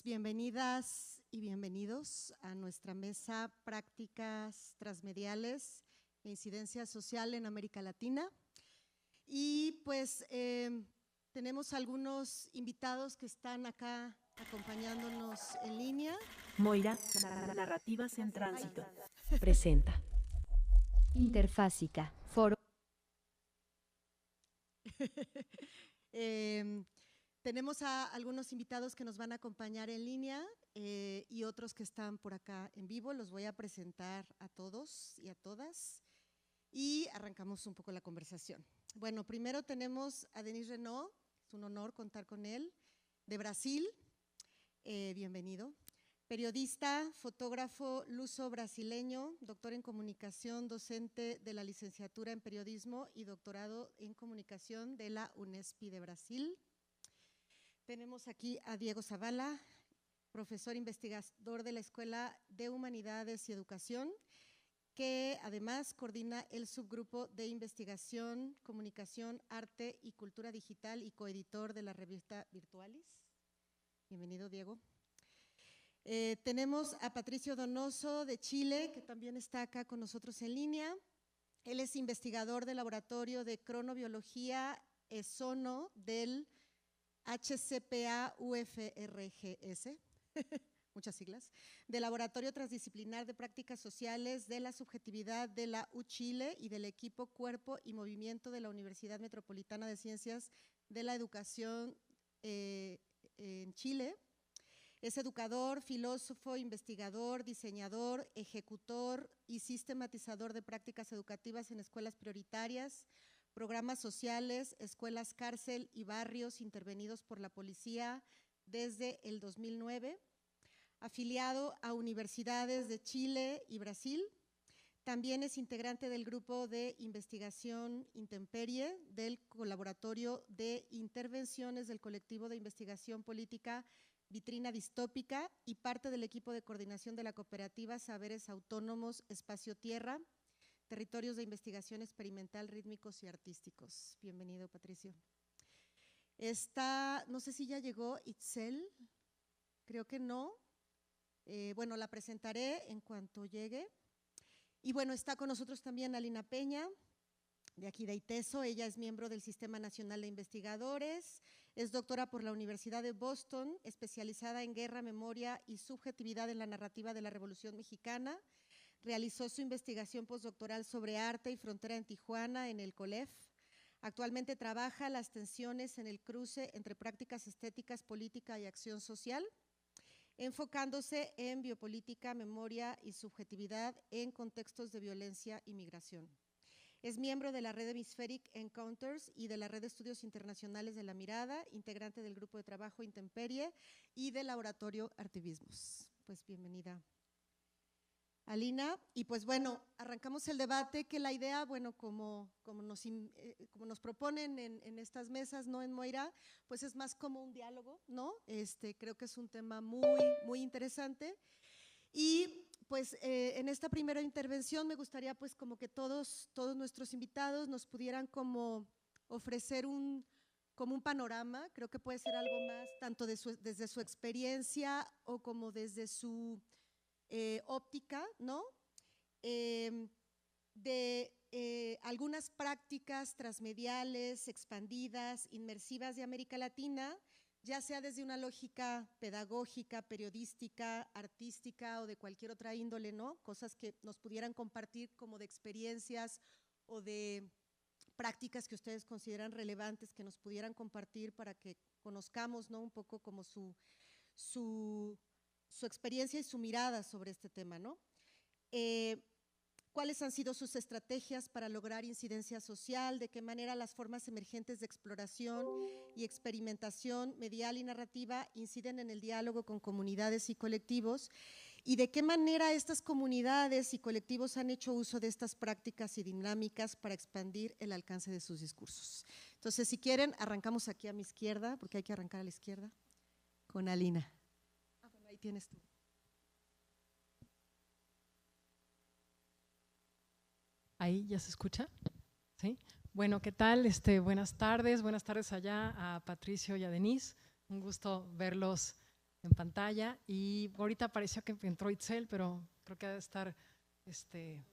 Pues bienvenidas y bienvenidos a nuestra mesa Prácticas Transmediales e Incidencia Social en América Latina. Y pues tenemos algunos invitados que están acá acompañándonos en línea. Moira, Narrativas en Tránsito, presenta Interfásica, foro. Tenemos a algunos invitados que nos van a acompañar en línea y otros que están por acá en vivo. Los voy a presentar a todos y a todas y arrancamos un poco la conversación. Bueno, primero tenemos a Denis Renaud, es un honor contar con él, de Brasil, bienvenido. Periodista, fotógrafo luso-brasileño, doctor en comunicación, docente de la licenciatura en periodismo y doctorado en comunicación de la UNESP de Brasil. Tenemos aquí a Diego Zavala, profesor investigador de la Escuela de Humanidades y Educación, que además coordina el subgrupo de investigación, comunicación, arte y cultura digital y coeditor de la revista Virtualis. Bienvenido, Diego. Tenemos a Patricio Donoso de Chile, que también está acá con nosotros en línea. Él es investigador del laboratorio de cronobiología ESONO del HCPA-UFRGS, muchas siglas, del Laboratorio Transdisciplinar de Prácticas Sociales de la Subjetividad de la UChile y del equipo Cuerpo y Movimiento de la Universidad Metropolitana de Ciencias de la Educación en Chile. Es educador, filósofo, investigador, diseñador, ejecutor y sistematizador de prácticas educativas en escuelas prioritarias, programas sociales, escuelas cárcel y barrios intervenidos por la policía desde el 2009, afiliado a universidades de Chile y Brasil. También es integrante del grupo de investigación Intemperie, del colaboratorio de intervenciones del colectivo de investigación política Vitrina Distópica y parte del equipo de coordinación de la cooperativa Saberes Autónomos Espacio Tierra, Territorios de Investigación Experimental, Rítmicos y Artísticos. Bienvenido, Patricio. No sé si ya llegó Itzel, creo que no. Bueno, la presentaré en cuanto llegue. Y bueno, está con nosotros también Alina Peña, de aquí de ITESO. Ella es miembro del Sistema Nacional de Investigadores, es doctora por la Universidad de Boston, especializada en guerra, memoria y subjetividad en la narrativa de la Revolución Mexicana. Realizó su investigación postdoctoral sobre arte y frontera en Tijuana, en el COLEF. Actualmente trabaja las tensiones en el cruce entre prácticas estéticas, política y acción social, enfocándose en biopolítica, memoria y subjetividad en contextos de violencia y migración. Es miembro de la red Hemispheric Encounters y de la red de estudios internacionales de la mirada, integrante del grupo de trabajo Intemperie y del laboratorio Artivismos. Pues bienvenida, Alina. Y pues bueno, arrancamos el debate, que la idea, bueno, como nos proponen en estas mesas, ¿no?, en Moira, pues es más como un diálogo, ¿no? Creo que es un tema muy interesante. Y pues en esta primera intervención me gustaría pues como que todos nuestros invitados nos pudieran como ofrecer como un panorama. Creo que puede ser algo más tanto desde su experiencia o como desde su óptica, ¿no? De algunas prácticas transmediales, expandidas, inmersivas de América Latina, ya sea desde una lógica pedagógica, periodística, artística o de cualquier otra índole, ¿no? Cosas que nos pudieran compartir como de experiencias o de prácticas que ustedes consideran relevantes, que nos pudieran compartir para que conozcamos, ¿no?, un poco como su experiencia y su mirada sobre este tema, ¿no? ¿Cuáles han sido sus estrategias para lograr incidencia social? ¿De qué manera las formas emergentes de exploración y experimentación medial y narrativa inciden en el diálogo con comunidades y colectivos? ¿Y de qué manera estas comunidades y colectivos han hecho uso de estas prácticas y dinámicas para expandir el alcance de sus discursos? Entonces, si quieren, arrancamos aquí a mi izquierda, porque hay que arrancar a la izquierda, con Alina. Bueno, ahí tienes tú. ¿Ahí ya se escucha? ¿Sí? Bueno, ¿qué tal? Buenas tardes allá a Patricio y a Denise. Un gusto verlos en pantalla. Y ahorita pareció que entró Itzel, pero creo que ha de estar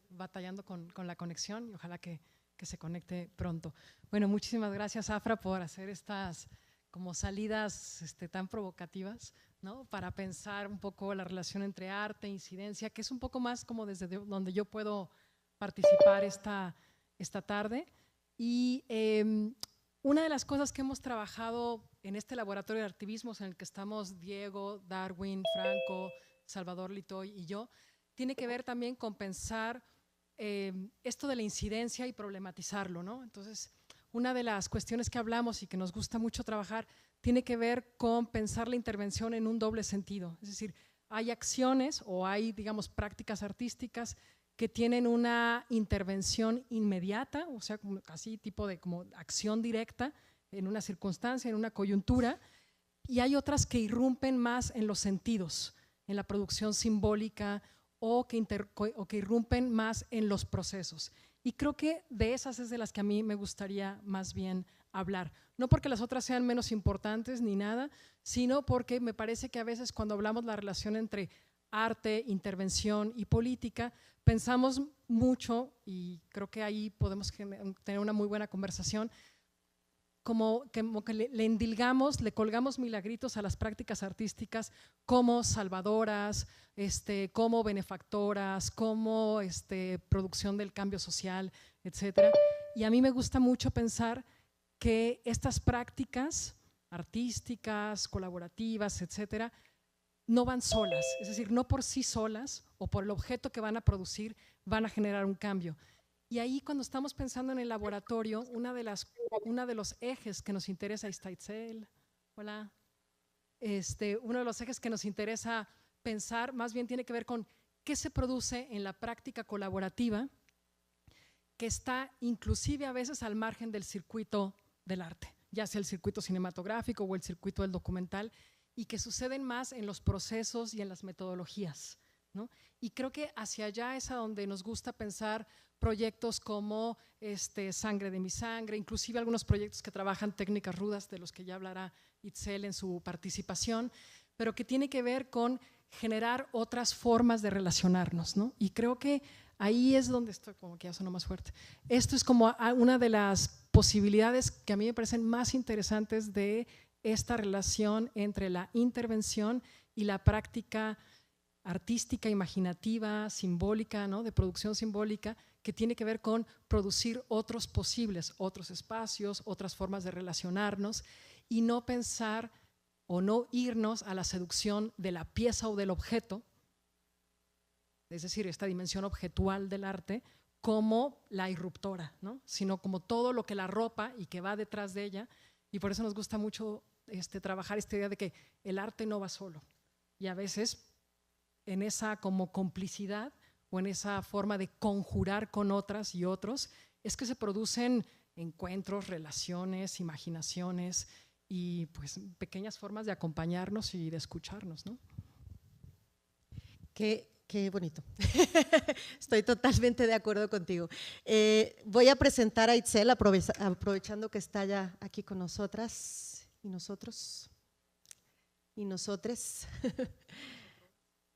batallando con la conexión y ojalá que se conecte pronto. Bueno, muchísimas gracias, Afra, por hacer estas como salidas tan provocativas, ¿no? Para pensar un poco la relación entre arte e incidencia, que es un poco más como desde donde yo puedo participar esta tarde. Y una de las cosas que hemos trabajado en este laboratorio de activismos en el que estamos Diego, Darwin, Franco, Salvador Litoy y yo, tiene que ver también con pensar esto de la incidencia y problematizarlo, ¿no? Entonces, una de las cuestiones que hablamos y que nos gusta mucho trabajar tiene que ver con pensar la intervención en un doble sentido. Es decir, hay acciones o hay, digamos, prácticas artísticas que tienen una intervención inmediata, o sea, como, así tipo de como acción directa en una circunstancia, en una coyuntura, y hay otras que irrumpen más en los sentidos, en la producción simbólica o que irrumpen más en los procesos. Y creo que de esas es de las que a mí me gustaría más bien hablar. No porque las otras sean menos importantes ni nada, sino porque me parece que a veces cuando hablamos de la relación entre arte, intervención y política, pensamos mucho, y creo que ahí podemos tener una muy buena conversación, como que le endilgamos, le colgamos milagritos a las prácticas artísticas como salvadoras, como benefactoras, como producción del cambio social, etcétera. Y a mí me gusta mucho pensar que estas prácticas artísticas, colaborativas, etcétera, no van solas, es decir, no por sí solas o por el objeto que van a producir van a generar un cambio. Y ahí cuando estamos pensando en el laboratorio, uno de los ejes que nos interesa, ahí está Itzel, hola, uno de los ejes que nos interesa pensar más bien tiene que ver con qué se produce en la práctica colaborativa que está inclusive a veces al margen del circuito del arte, ya sea el circuito cinematográfico o el circuito del documental, y que suceden más en los procesos y en las metodologías, ¿no? Y creo que hacia allá es a donde nos gusta pensar proyectos como Sangre de mi sangre, inclusive algunos proyectos que trabajan técnicas rudas, de los que ya hablará Itzel en su participación, pero que tiene que ver con generar otras formas de relacionarnos, ¿no? Y creo que ahí es donde estoy, como que ya sonó más fuerte. Esto es como una de las posibilidades que a mí me parecen más interesantes de esta relación entre la intervención y la práctica artística, imaginativa, simbólica, ¿no? De producción simbólica, que tiene que ver con producir otros posibles, otros espacios, otras formas de relacionarnos y no pensar o no irnos a la seducción de la pieza o del objeto, es decir, esta dimensión objetual del arte, como la irruptora, ¿no? Sino como todo lo que la ropa y que va detrás de ella. Y por eso nos gusta mucho trabajar esta idea de que el arte no va solo. Y a veces en esa como complicidad o en esa forma de conjurar con otras y otros es que se producen encuentros, relaciones, imaginaciones y pues pequeñas formas de acompañarnos y de escucharnos, ¿no? Qué bonito. Estoy totalmente de acuerdo contigo. Voy a presentar a Itzel, aprovechando que está ya aquí con nosotras y nosotros y nosotres.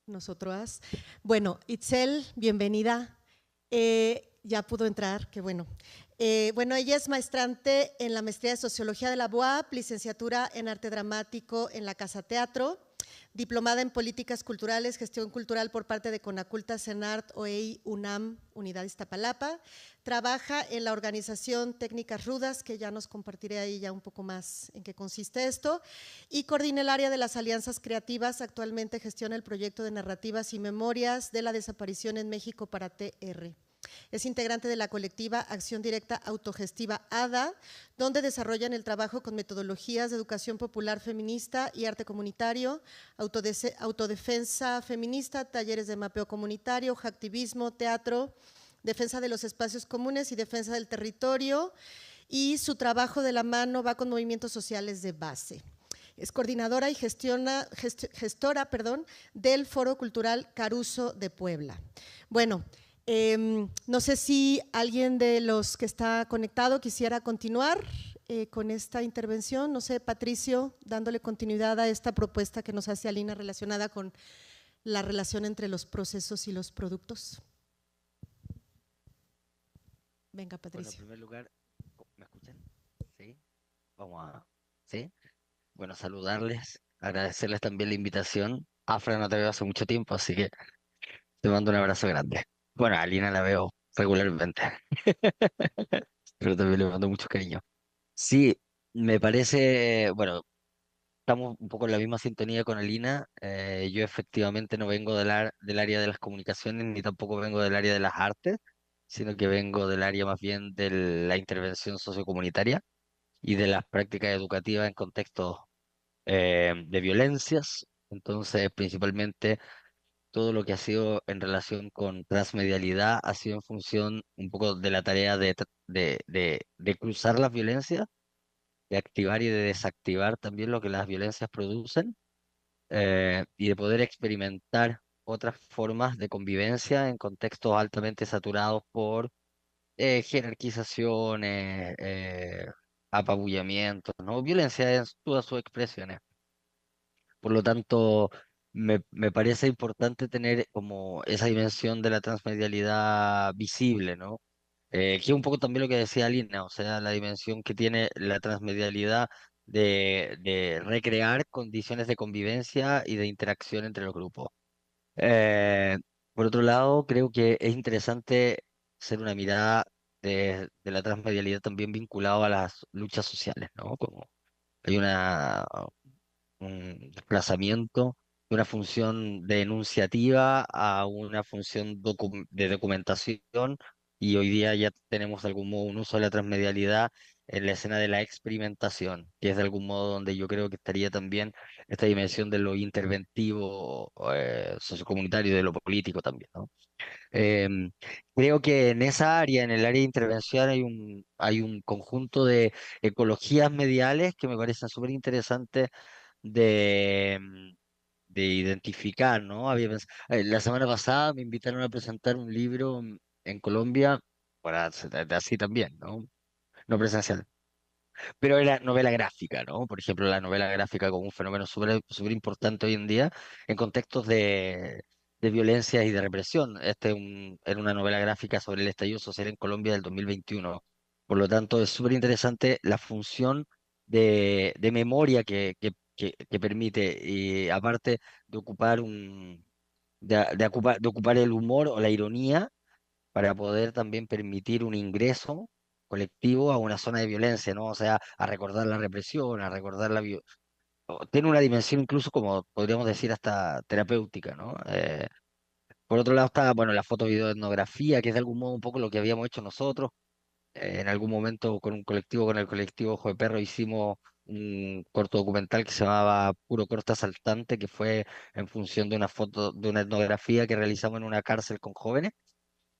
Nosotras. Bueno, Itzel, bienvenida. Ya pudo entrar, qué bueno. Bueno, ella es maestrante en la maestría de Sociología de la UAP, licenciatura en Arte Dramático en la Casa Teatro, diplomada en Políticas Culturales, Gestión Cultural por parte de Conaculta, CENART, OEI, UNAM, Unidad Iztapalapa. Trabaja en la organización Técnicas Rudas, que ya nos compartiré ahí ya un poco más en qué consiste esto, y coordina el área de las alianzas creativas. Actualmente gestiona el proyecto de narrativas y memorias de la desaparición en México para TR. Es integrante de la colectiva Acción Directa Autogestiva ADA, donde desarrollan el trabajo con metodologías de educación popular feminista y arte comunitario, autodefensa feminista, talleres de mapeo comunitario, hacktivismo, teatro, defensa de los espacios comunes y defensa del territorio, y su trabajo de la mano va con movimientos sociales de base. Es coordinadora y gestora del Foro Cultural Caruso de Puebla. Bueno, no sé si alguien de los que está conectado quisiera continuar con esta intervención. No sé, Patricio, dándole continuidad a esta propuesta que nos hace Alina relacionada con la relación entre los procesos y los productos. Venga, Bueno, en Patricio. primer lugar, ¿me escuchan? Sí, vamos a... Sí. Bueno, saludarles, agradecerles también la invitación. Afra, no te veo hace mucho tiempo, así que te mando un abrazo grande. Bueno, a Alina la veo regularmente, pero también le mando mucho cariño. Sí, me parece, bueno, estamos un poco en la misma sintonía con Alina. Yo efectivamente no vengo del área de las comunicaciones, ni tampoco vengo del área de las artes, sino que vengo del área más bien de la intervención sociocomunitaria y de las prácticas educativas en contextos de violencias. Entonces, principalmente todo lo que ha sido en relación con transmedialidad ha sido en función un poco de la tarea de cruzar las violencias, de activar y de desactivar también lo que las violencias producen, y de poder experimentar otras formas de convivencia en contextos altamente saturados por jerarquizaciones, apabullamientos, ¿no? Violencia en todas sus expresiones. Por lo tanto, me parece importante tener como esa dimensión de la transmedialidad visible, ¿no? Que es un poco también lo que decía Alina, o sea, la dimensión que tiene la transmedialidad de recrear condiciones de convivencia y de interacción entre los grupos. Eh, por otro lado, creo que es interesante hacer una mirada de la transmedialidad también vinculado a las luchas sociales, ¿no? Como hay un desplazamiento de una función de enunciativa a una función de documentación, y hoy día ya tenemos de algún modo un uso de la transmedialidad en la escena de la experimentación, que es de algún modo donde yo creo que estaría también esta dimensión de lo interventivo, sociocomunitario, y de lo político también, ¿no? Em, Creo que en esa área, en el área de intervención, hay un conjunto de ecologías mediales que me parecen súper interesantes de identificar, ¿no? La semana pasada me invitaron a presentar un libro en Colombia, para así también, ¿no? No presencial, pero era novela gráfica, ¿no? Por ejemplo, la novela gráfica como un fenómeno súper importante hoy en día en contextos de violencia y de represión. Era una novela gráfica sobre el estallido social en Colombia del 2021. Por lo tanto, es súper interesante la función de memoria que permite, y aparte de ocupar de ocupar el humor o la ironía para poder también permitir un ingreso colectivo a una zona de violencia, ¿no? O sea, a recordar la represión, a recordar tiene una dimensión incluso, como podríamos decir, hasta terapéutica, ¿no? Por otro lado está, bueno, la foto video etnografía, que es de algún modo un poco lo que habíamos hecho nosotros. En algún momento con un colectivo, con el colectivo Ojo de Perro, hicimos un corto documental que se llamaba Puro Corta Saltante, que fue en función de una foto, de una etnografía que realizamos en una cárcel con jóvenes,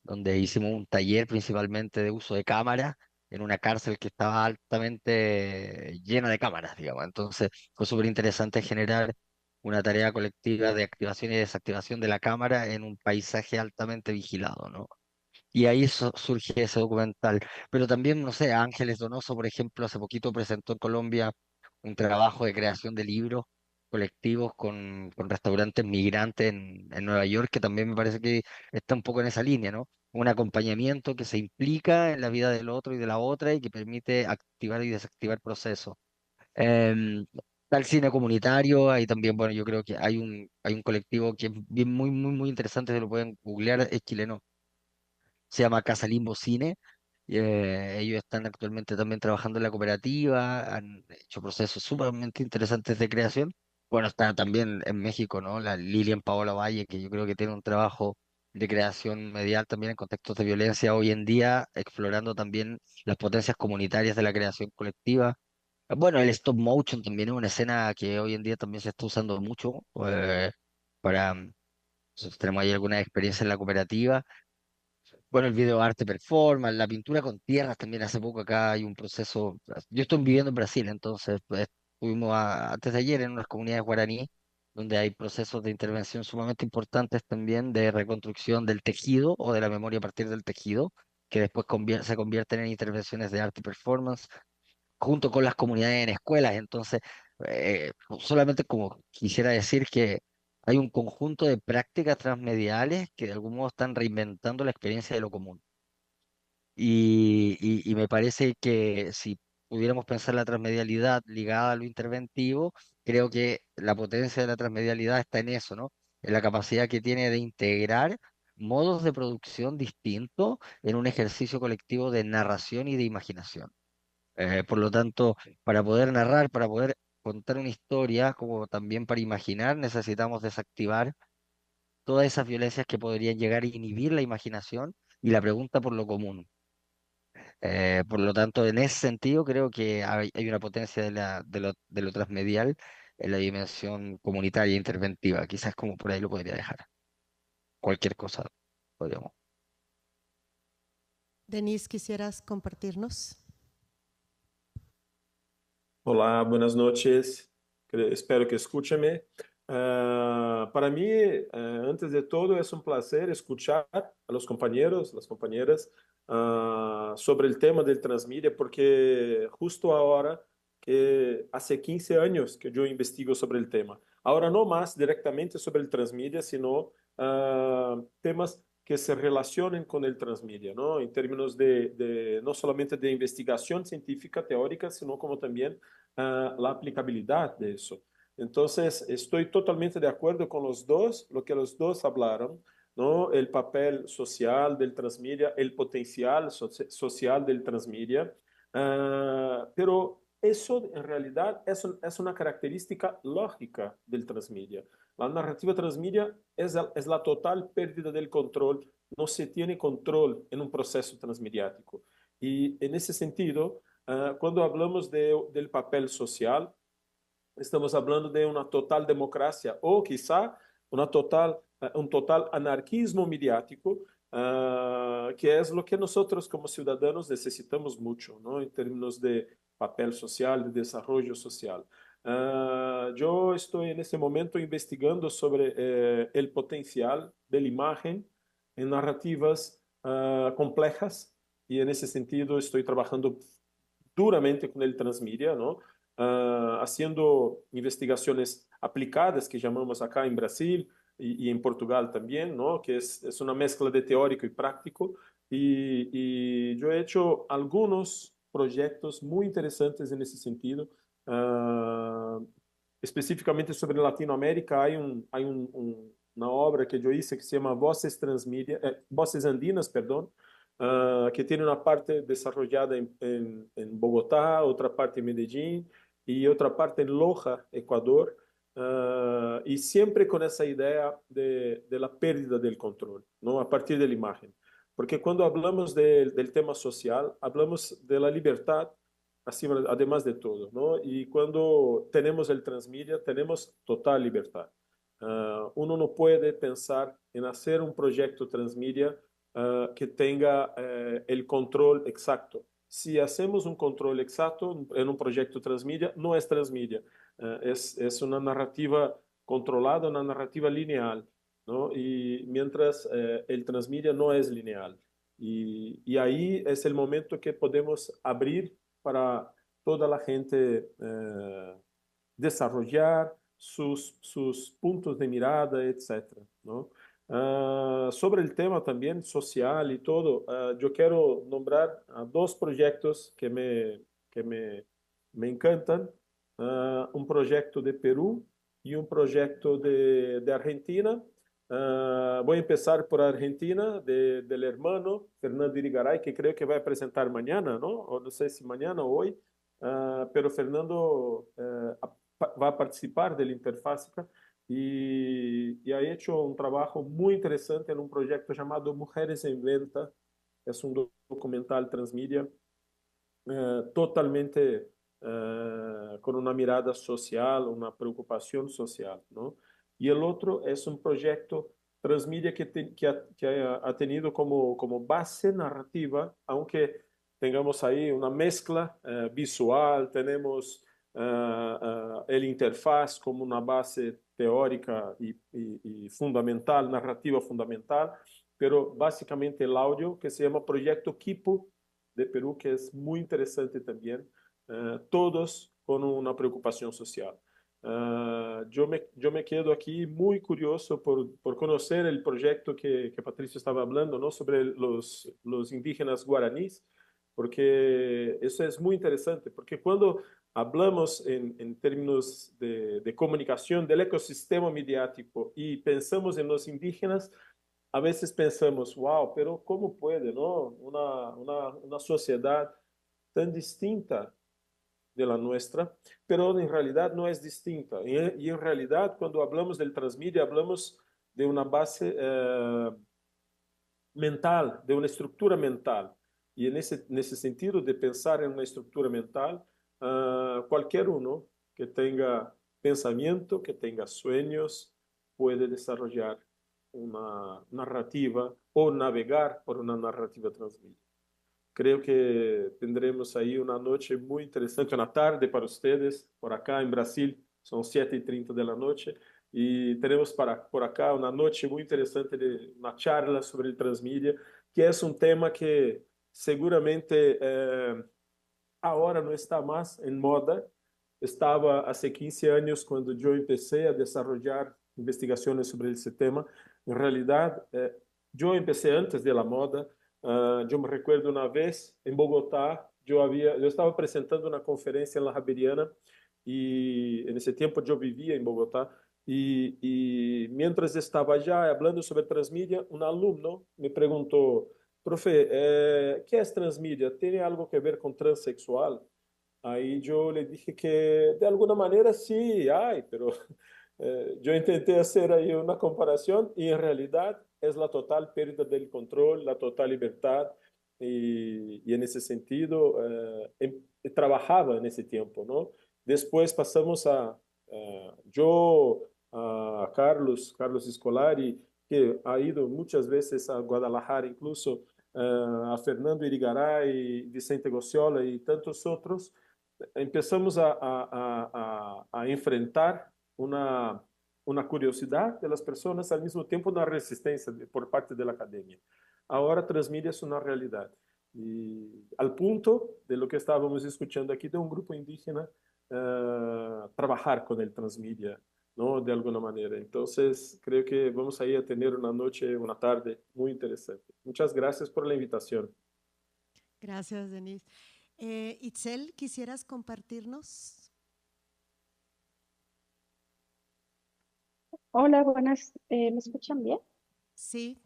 donde hicimos un taller principalmente de uso de cámaras en una cárcel que estaba altamente llena de cámaras, digamos. Entonces fue súper interesante generar una tarea colectiva de activación y desactivación de la cámara en un paisaje altamente vigilado, ¿no? Y ahí surge ese documental. Pero también, no sé, Ángeles Donoso, por ejemplo, hace poquito presentó en Colombia un trabajo de creación de libros colectivos con restaurantes migrantes en Nueva York, que también me parece que está un poco en esa línea, ¿no? Un acompañamiento que se implica en la vida del otro y de la otra y que permite activar y desactivar procesos. Em, Tal cine comunitario, ahí también, bueno, yo creo que hay un colectivo que es bien, muy interesante, se lo pueden googlear, es chileno, se llama Casa Limbo Cine. Ellos están actualmente también trabajando en la cooperativa, han hecho procesos sumamente interesantes de creación. Bueno, está también en México, ¿no? La Lilian Paola Valle, que yo creo que tiene un trabajo de creación medial también en contextos de violencia hoy en día, explorando también las potencias comunitarias de la creación colectiva. Bueno, el stop motion también es una escena que hoy en día también se está usando mucho, para... tenemos ahí alguna experiencia en la cooperativa. Bueno, el video arte performance, la pintura con tierras también. Hace poco acá hay un proceso. Yo estoy viviendo en Brasil, entonces pues, estuvimos antes de ayer en unas comunidades guaraní, donde hay procesos de intervención sumamente importantes también de reconstrucción del tejido o de la memoria a partir del tejido, que después se convierten en intervenciones de arte performance. junto con las comunidades en escuelas. Entonces, solamente como quisiera decir que hay un conjunto de prácticas transmediales que de algún modo están reinventando la experiencia de lo común. Y me parece que si pudiéramos pensar la transmedialidad ligada a lo interventivo, creo que la potencia de la transmedialidad está en eso, ¿no? En la capacidad que tiene de integrar modos de producción distintos en un ejercicio colectivo de narración y de imaginación. Por lo tanto, para poder narrar, para poder contar una historia, como también para imaginar, necesitamos desactivar todas esas violencias que podrían llegar a inhibir la imaginación y la pregunta por lo común. Por lo tanto, en ese sentido, creo que hay una potencia de lo transmedial en la dimensión comunitaria e interventiva. Quizás como por ahí lo podría dejar. Cualquier cosa podríamos. Denise, ¿quisieras compartirnos? Olá, buenas noches. Espero que escúcheme. Para mí, antes de todo, es un placer escuchar a los compañeros, las compañeras, sobre el tema del transmedia, porque justo ahora, que hace 15 años que yo investigo sobre el tema. Ahora no más directamente sobre el transmedia, sino temas que se relacionen con el transmedia, ¿no? En términos de no solamente de investigación científica teórica, sino como también la aplicabilidad de eso. Entonces, estoy totalmente de acuerdo con los dos, lo que los dos hablaron, ¿no? El papel social del transmedia, el potencial social del transmedia, pero eso en realidad es una característica lógica del transmedia. La narrativa transmedia es la total pérdida del control, no se tiene control en un proceso transmediático. Y en ese sentido, quando hablamos del papel social, estamos hablando de uma total democracia ou, quizá, um total anarquismo mediático, que é o que nós, como cidadãos, necessitamos muito, não? Em termos de papel social, de desenvolvimento social. Eu estou, nesse momento, investigando sobre o potencial da imagem em narrativas complejas, e, nesse sentido, estou trabalhando duramente com o transmedia, não? Haciendo investigaciones aplicadas, que llamamos acá en Brasil y en Portugal también, ¿no? Que es una mezcla de teórico y práctico. Y yo he hecho algunos proyectos muy interesantes en ese sentido. Específicamente sobre Latinoamérica, una obra que yo hice que se llama Voces Transmedia, Voces Andinas, perdón, que tiene una parte desarrollada en Bogotá, otra parte en Medellín y otra parte en Loja, Ecuador, y siempre con esa idea de la pérdida del control, ¿no? A partir de la imagen. Porque cuando hablamos del tema social, hablamos de la libertad, además de todo, ¿no? Y cuando tenemos el transmedia, tenemos total libertad. Uno no puede pensar en hacer un proyecto transmedia que tenga el control exacto. Si hacemos un control exacto en un proyecto transmedia, no es transmedia, es una narrativa controlada, una narrativa lineal, ¿no? Y mientras el transmedia no es lineal. Y ahí es el momento que podemos abrir para toda la gente desarrollar sus puntos de mirada, etcétera, ¿no? Sobre el tema también social y todo, yo quiero nombrar dos proyectos me encantan. Un proyecto de Perú y un proyecto de Argentina. Voy a empezar por Argentina, del hermano Fernando Irigaray, que creo que va a presentar mañana, ¿no? O no sé si mañana o hoy, pero Fernando va a participar de la Interfásica y ha hecho un trabajo muy interesante en un proyecto llamado Mujeres en Venta. Es un documental transmedia totalmente con una mirada social, una preocupación social, ¿no? Y el otro es un proyecto transmedia que ha tenido como base narrativa, aunque tengamos ahí una mezcla visual, tenemos el interfaz como una base teórica y fundamental, narrativa fundamental, pero básicamente el audio que se llama Proyecto Kipu de Perú, que es muy interesante también, todos con una preocupación social. Yo me quedo aquí muy curioso por conocer el proyecto que Patricio estaba hablando, ¿no? Sobre los indígenas guaraníes, porque eso es muy interesante, porque cuando hablamos en términos de comunicación del ecosistema mediático y pensamos en los indígenas, a veces pensamos, wow, pero ¿cómo puede, no? Una sociedad tan distinta de la nuestra, pero en realidad no es distinta. Y en realidad, cuando hablamos del transmedia, hablamos de una base mental, de una estructura mental. Y en ese sentido de pensar en una estructura mental, cualquier uno que tenga pensamiento, que tenga sueños, puede desarrollar una narrativa o navegar por una narrativa transmedia. Creo que tendremos ahí una noche muy interesante, una tarde para ustedes, por acá en Brasil, son 7:30 de la noche, y tenemos por acá una noche muy interesante de una charla sobre el transmedia, que es un tema que seguramente ahora no está más en moda. Estaba hace 15 años cuando yo empecé a desarrollar investigaciones sobre ese tema. En realidad, yo empecé antes de la moda. Yo me recuerdo una vez en Bogotá, yo estaba presentando una conferencia en la Javeriana y en ese tiempo yo vivía en Bogotá y mientras estaba allá hablando sobre transmedia, un alumno me preguntó, profe, ¿qué es transmedia? ¿Tiene algo que ver con transexual? Ahí yo le dije que de alguna manera sí hay, pero yo intenté hacer ahí una comparación y en realidad es la total pérdida del control, la total libertad y en ese sentido trabajaba en ese tiempo, ¿no? Después pasamos a Carlos Scolari, que ha ido muchas veces a Guadalajara, incluso a Fernando Irigaray, Vicente Gocciola y tantos otros, empezamos a enfrentar una curiosidad de las personas, al mismo tiempo una resistencia por parte de la academia. Ahora transmedia es una realidad. Y al punto de lo que estábamos escuchando aquí de un grupo indígena trabajar con el transmedia, ¿no? De alguna manera. Entonces, creo que vamos a ir a tener una noche, una tarde muy interesante. Muchas gracias por la invitación. Gracias, Denise. Itzel, ¿quisieras compartirnos? Hola, buenas. ¿Me escuchan bien? Sí.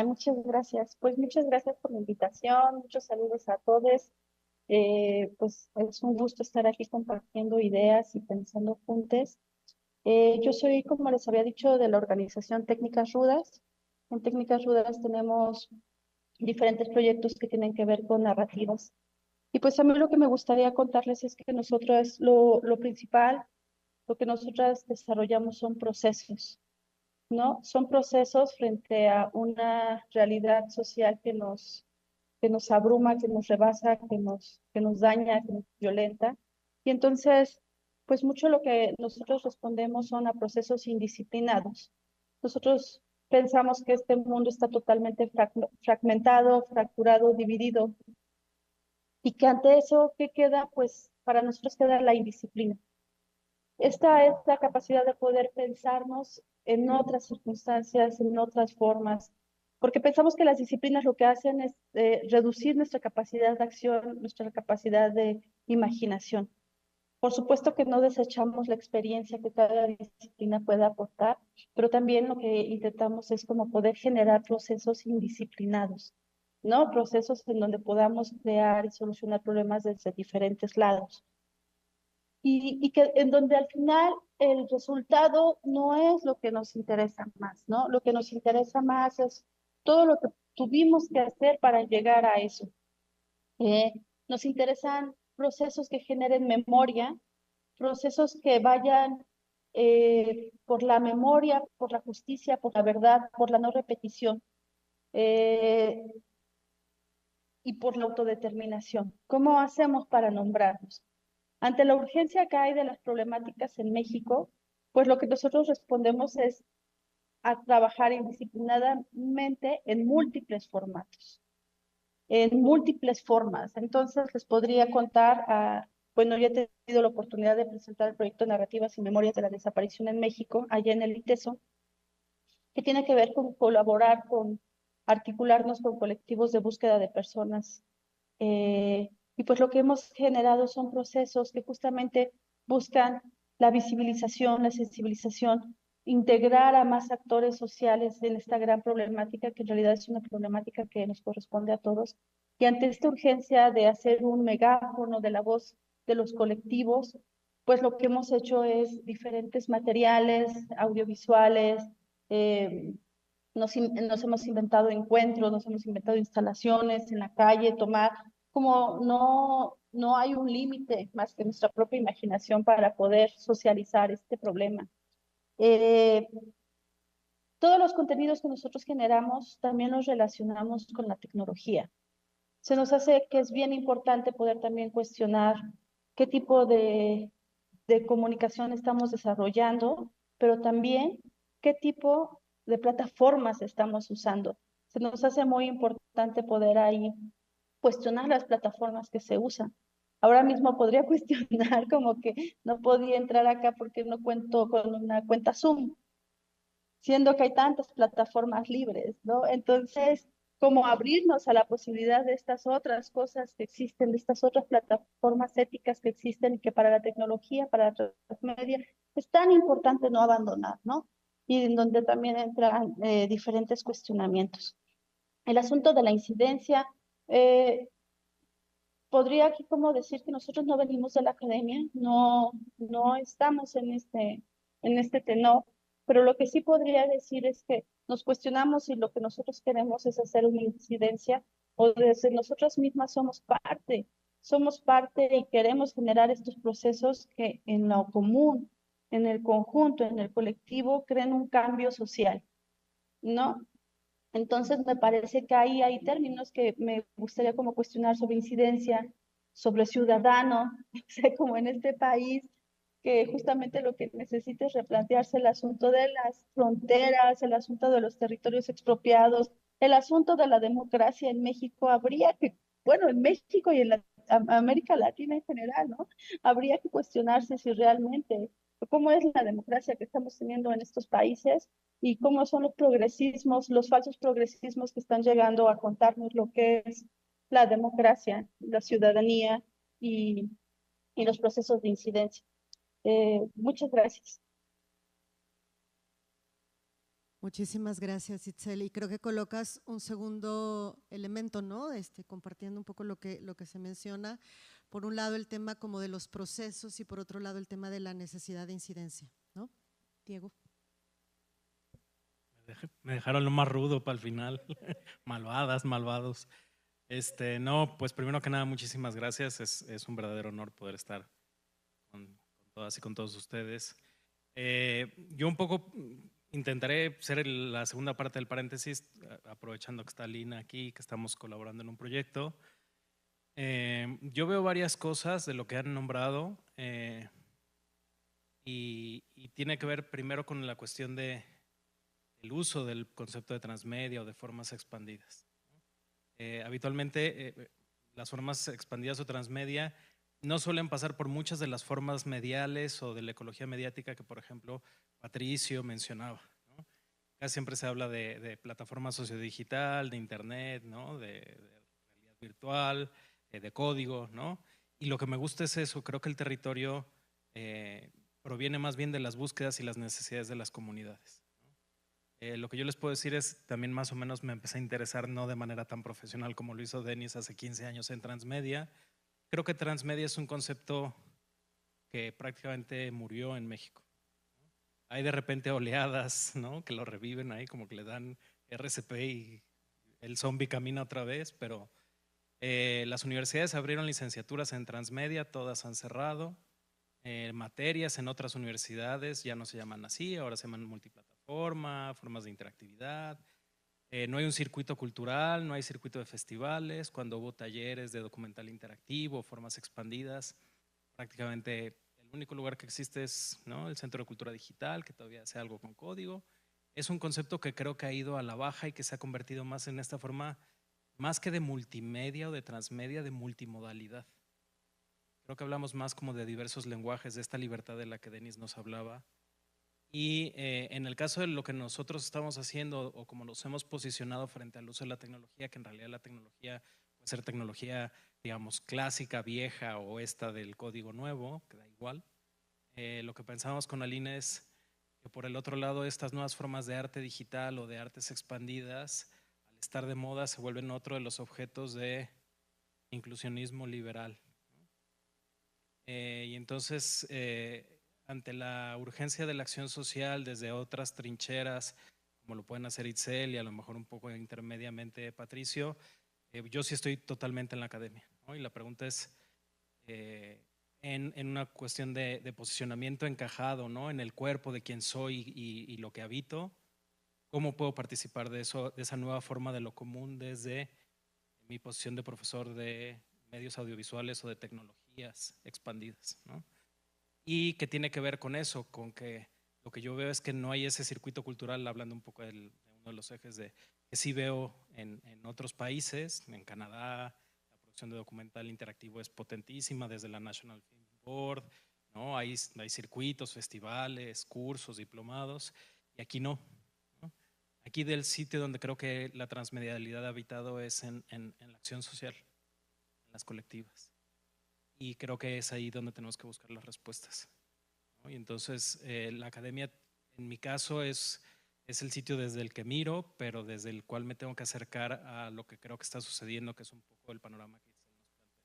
Muchas gracias. Pues muchas gracias por la invitación. Muchos saludos a todos. Pues es un gusto estar aquí compartiendo ideas y pensando juntos. Yo soy, como les había dicho, de la organización Técnicas Rudas. En Técnicas Rudas tenemos diferentes proyectos que tienen que ver con narrativas. Y pues a mí lo que me gustaría contarles es que nosotros, lo principal, lo que nosotras desarrollamos son procesos, ¿no? Son procesos frente a una realidad social que nos abruma, que nos rebasa, que nos daña, que nos violenta. Y entonces, pues mucho lo que nosotros respondemos son a procesos indisciplinados. Nosotros pensamos que este mundo está totalmente fragmentado, fracturado, dividido, y que ante eso, ¿qué queda? Pues para nosotros queda la indisciplina. Esta es la capacidad de poder pensarnos en otras circunstancias, en otras formas, porque pensamos que las disciplinas lo que hacen es reducir nuestra capacidad de acción, nuestra capacidad de imaginación. Por supuesto que no desechamos la experiencia que cada disciplina puede aportar, pero también lo que intentamos es como poder generar procesos indisciplinados, ¿no? Procesos en donde podamos crear y solucionar problemas desde diferentes lados. Y que en donde al final el resultado no es lo que nos interesa más, ¿no? Lo que nos interesa más es todo lo que tuvimos que hacer para llegar a eso. Nos interesan procesos que generen memoria, procesos que vayan por la memoria, por la justicia, por la verdad, por la no repetición y por la autodeterminación. ¿Cómo hacemos para nombrarnos? Ante la urgencia que hay de las problemáticas en México, pues lo que nosotros respondemos es a trabajar indisciplinadamente en múltiples formatos. en múltiples formas. Entonces, les podría contar, bueno, ya he tenido la oportunidad de presentar el proyecto Narrativas y Memorias de la Desaparición en México, allá en el ITESO, que tiene que ver con colaborar, con articularnos con colectivos de búsqueda de personas. Y pues lo que hemos generado son procesos que justamente buscan la visibilización, la sensibilización, integrar a más actores sociales en esta gran problemática, que en realidad es una problemática que nos corresponde a todos. Y ante esta urgencia de hacer un megáfono de la voz de los colectivos, pues lo que hemos hecho es diferentes materiales audiovisuales, nos hemos inventado encuentros, nos hemos inventado instalaciones en la calle, tomar, como no hay un límite más que nuestra propia imaginación para poder socializar este problema. Todos los contenidos que nosotros generamos también los relacionamos con la tecnología. Se nos hace que es bien importante poder también cuestionar qué tipo de comunicación estamos desarrollando, pero también qué tipo de plataformas estamos usando. Se nos hace muy importante poder ahí cuestionar las plataformas que se usan. Ahora mismo podría cuestionar como que no podía entrar acá porque no cuento con una cuenta Zoom, siendo que hay tantas plataformas libres, ¿no? Entonces, como abrirnos a la posibilidad de estas otras cosas que existen, de estas otras plataformas éticas que existen y que para la tecnología, para la transmedia, es tan importante no abandonar, ¿no? Y en donde también entran diferentes cuestionamientos. El asunto de la incidencia, podría aquí como decir que nosotros no venimos de la academia, no estamos en este tenor, pero lo que sí podría decir es que nos cuestionamos si lo que nosotros queremos es hacer una incidencia o desde nosotras mismas somos parte y queremos generar estos procesos que en lo común, en el conjunto, en el colectivo, creen un cambio social, ¿no? Entonces me parece que ahí hay términos que me gustaría como cuestionar sobre incidencia, sobre ciudadano, o sea, como en este país que justamente lo que necesita es replantearse el asunto de las fronteras, el asunto de los territorios expropiados, el asunto de la democracia en México. Habría que, bueno, en México y en América Latina en general, ¿no? Habría que cuestionarse si realmente, cómo es la democracia que estamos teniendo en estos países y cómo son los progresismos, los falsos progresismos que están llegando a contarnos lo que es la democracia, la ciudadanía y, y los procesos de incidencia. Muchas gracias. Muchísimas gracias, Itzel. Y creo que colocas un segundo elemento, ¿no? Compartiendo un poco lo que se menciona. Por un lado, el tema como de los procesos y por otro lado, el tema de la necesidad de incidencia, ¿no? Diego. Me dejaron lo más rudo para el final. Malvadas, malvados. No, pues primero que nada, muchísimas gracias. Es un verdadero honor poder estar con todas y con todos ustedes. Yo un poco intentaré ser la segunda parte del paréntesis, aprovechando que está Lina aquí, que estamos colaborando en un proyecto. Yo veo varias cosas de lo que han nombrado y tiene que ver primero con la cuestión del uso del concepto de transmedia o de formas expandidas. Habitualmente las formas expandidas o transmedia no suelen pasar por muchas de las formas mediales o de la ecología mediática que, por ejemplo, Patricio mencionaba, ¿no? Casi siempre se habla de plataforma sociodigital, de internet, ¿no? de realidad virtual, de código, ¿no? Y lo que me gusta es eso, creo que el territorio proviene más bien de las búsquedas y las necesidades de las comunidades. Lo que yo les puedo decir es, también más o menos me empecé a interesar no de manera tan profesional como lo hizo Denis hace 15 años en Transmedia. Creo que Transmedia es un concepto que prácticamente murió en México. Hay de repente oleadas, ¿no? Que lo reviven ahí, como que le dan RCP y el zombie camina otra vez, pero las universidades abrieron licenciaturas en Transmedia, todas han cerrado. Materias en otras universidades ya no se llaman así, ahora se llaman multiplataforma, formas de interactividad. No hay un circuito cultural, no hay circuito de festivales. Cuando hubo talleres de documental interactivo, formas expandidas, prácticamente el único lugar que existe es, ¿no?, el Centro de Cultura Digital, que todavía hace algo con código. Es un concepto que creo que ha ido a la baja y que se ha convertido más en esta forma más que de multimedia o de transmedia, de multimodalidad. Creo que hablamos más como de diversos lenguajes, de esta libertad de la que Denis nos hablaba. Y en el caso de lo que nosotros estamos haciendo o como nos hemos posicionado frente al uso de la tecnología, que en realidad la tecnología puede ser tecnología, digamos, clásica, vieja o esta del código nuevo, que da igual. Lo que pensamos con Aline es que por el otro lado estas nuevas formas de arte digital o de artes expandidas, al estar de moda, se vuelven otro de los objetos de inclusionismo liberal. Y entonces, ante la urgencia de la acción social desde otras trincheras, como lo pueden hacer Itzel y a lo mejor un poco intermediamente Patricio, yo sí estoy totalmente en la academia, ¿no? Y la pregunta es, en una cuestión de posicionamiento encajado, ¿no? En el cuerpo de quién soy y lo que habito, ¿cómo puedo participar de eso, de esa nueva forma de lo común desde mi posición de profesor de medios audiovisuales o de tecnologías expandidas, ¿no? Y que tiene que ver con eso, con que lo que yo veo es que no hay ese circuito cultural, hablando un poco de uno de los ejes que sí veo en otros países, en Canadá, la producción de documental interactivo es potentísima desde la National Film Board, ¿no? Hay circuitos, festivales, cursos, diplomados, y aquí no, ¿no? Aquí del sitio donde creo que la transmedialidad ha habitado es en la acción social, en las colectivas. Y creo que es ahí donde tenemos que buscar las respuestas, ¿no? Y entonces la academia, en mi caso, es el sitio desde el que miro, pero desde el cual me tengo que acercar a lo que creo que está sucediendo, que es un poco el panorama que Itzel nos plantea.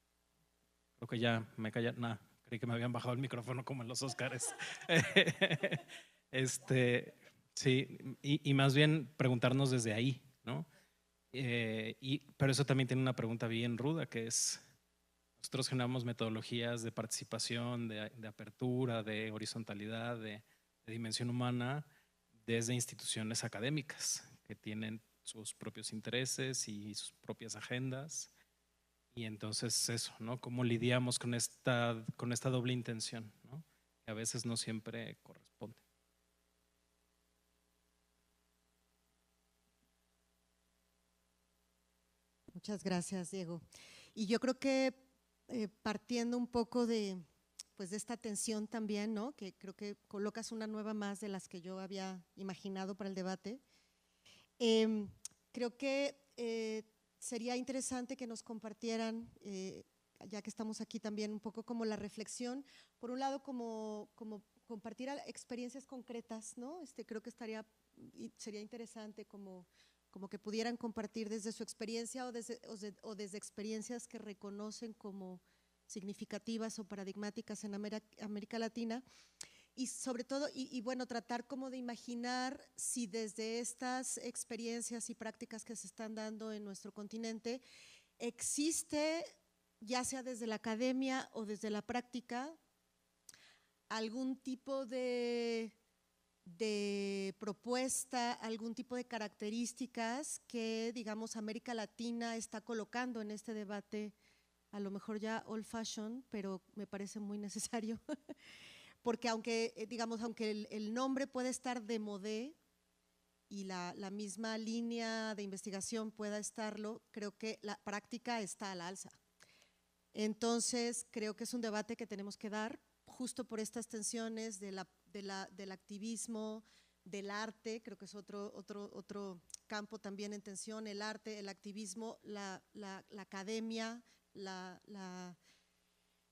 Creo que ya me calla, nada, creí que me habían bajado el micrófono como en los Óscares. Sí, y más bien preguntarnos desde ahí, ¿no? Pero eso también tiene una pregunta bien ruda, que es, nosotros generamos metodologías de participación, de apertura, de horizontalidad, de dimensión humana desde instituciones académicas que tienen sus propios intereses y sus propias agendas. Y entonces eso, ¿no? ¿Cómo lidiamos con esta doble intención, ¿no? Que a veces no siempre corresponde. Muchas gracias, Diego. Y yo creo que partiendo un poco pues de esta tensión también, ¿no? Que creo que colocas una nueva más de las que yo había imaginado para el debate. Creo que sería interesante que nos compartieran, ya que estamos aquí también, un poco como la reflexión, por un lado como compartir experiencias concretas, ¿no? Creo que sería interesante como que pudieran compartir desde su experiencia o desde experiencias que reconocen como significativas o paradigmáticas en América Latina, y sobre todo, y bueno, tratar como de imaginar si desde estas experiencias y prácticas que se están dando en nuestro continente existe, ya sea desde la academia o desde la práctica, algún tipo de propuesta, algún tipo de características que, digamos, América Latina está colocando en este debate, a lo mejor ya old fashion, pero me parece muy necesario, porque aunque, digamos, aunque el nombre puede estar de modé y la misma línea de investigación pueda estarlo, creo que la práctica está al alza. Entonces, creo que es un debate que tenemos que dar justo por estas tensiones del activismo, del arte, creo que es otro campo también en tensión, el arte, el activismo, la academia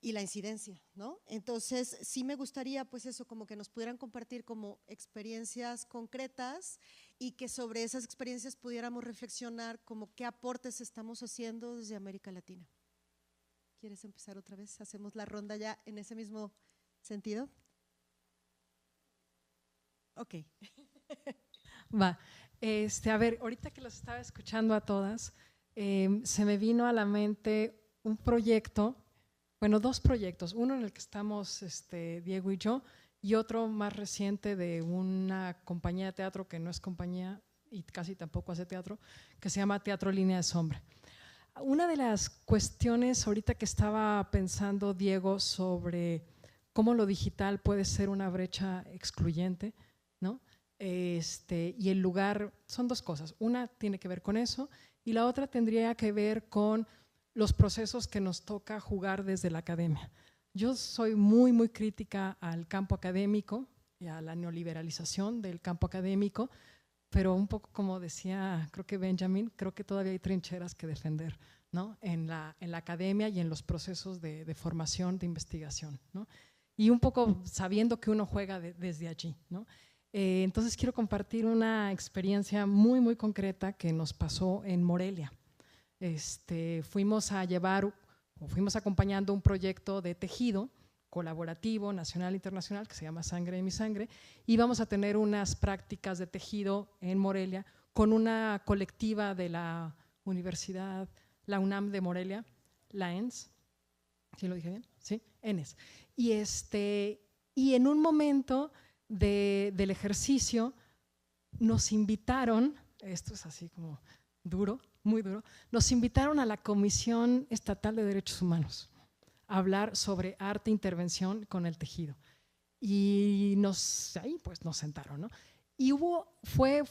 y la incidencia, ¿no? Entonces, sí me gustaría, pues eso, como que nos pudieran compartir como experiencias concretas y que sobre esas experiencias pudiéramos reflexionar como qué aportes estamos haciendo desde América Latina. ¿Quieres empezar otra vez? Hacemos la ronda ya en ese mismo sentido. Ok. Va. A ver, ahorita que los estaba escuchando a todas, se me vino a la mente un proyecto, bueno, dos proyectos, uno en el que estamos Diego y yo, y otro más reciente de una compañía de teatro que no es compañía y casi tampoco hace teatro, que se llama Teatro Línea de Sombra. Una de las cuestiones ahorita que estaba pensando, Diego, sobre cómo lo digital puede ser una brecha excluyente, ¿no? Y el lugar, son dos cosas. Una tiene que ver con eso y la otra tendría que ver con los procesos que nos toca jugar desde la academia. Yo soy muy, muy crítica al campo académico y a la neoliberalización del campo académico, pero un poco como decía, creo que Benjamin, creo que todavía hay trincheras que defender, ¿no? En la academia y en los procesos de formación, de investigación, ¿no? Y un poco sabiendo que uno juega desde allí, ¿no? Entonces quiero compartir una experiencia muy, muy concreta que nos pasó en Morelia. Fuimos acompañando un proyecto de tejido colaborativo, nacional e internacional, que se llama Sangre de mi Sangre, y vamos a tener unas prácticas de tejido en Morelia con una colectiva de la Universidad, la UNAM de Morelia, la ENS, ¿sí lo dije bien? Sí, ENS. Y en un momento del ejercicio nos invitaron, esto es así como duro, muy duro, nos invitaron a la Comisión Estatal de Derechos Humanos a hablar sobre arte e intervención con el tejido. Y ahí pues nos sentaron, ¿no? Y fue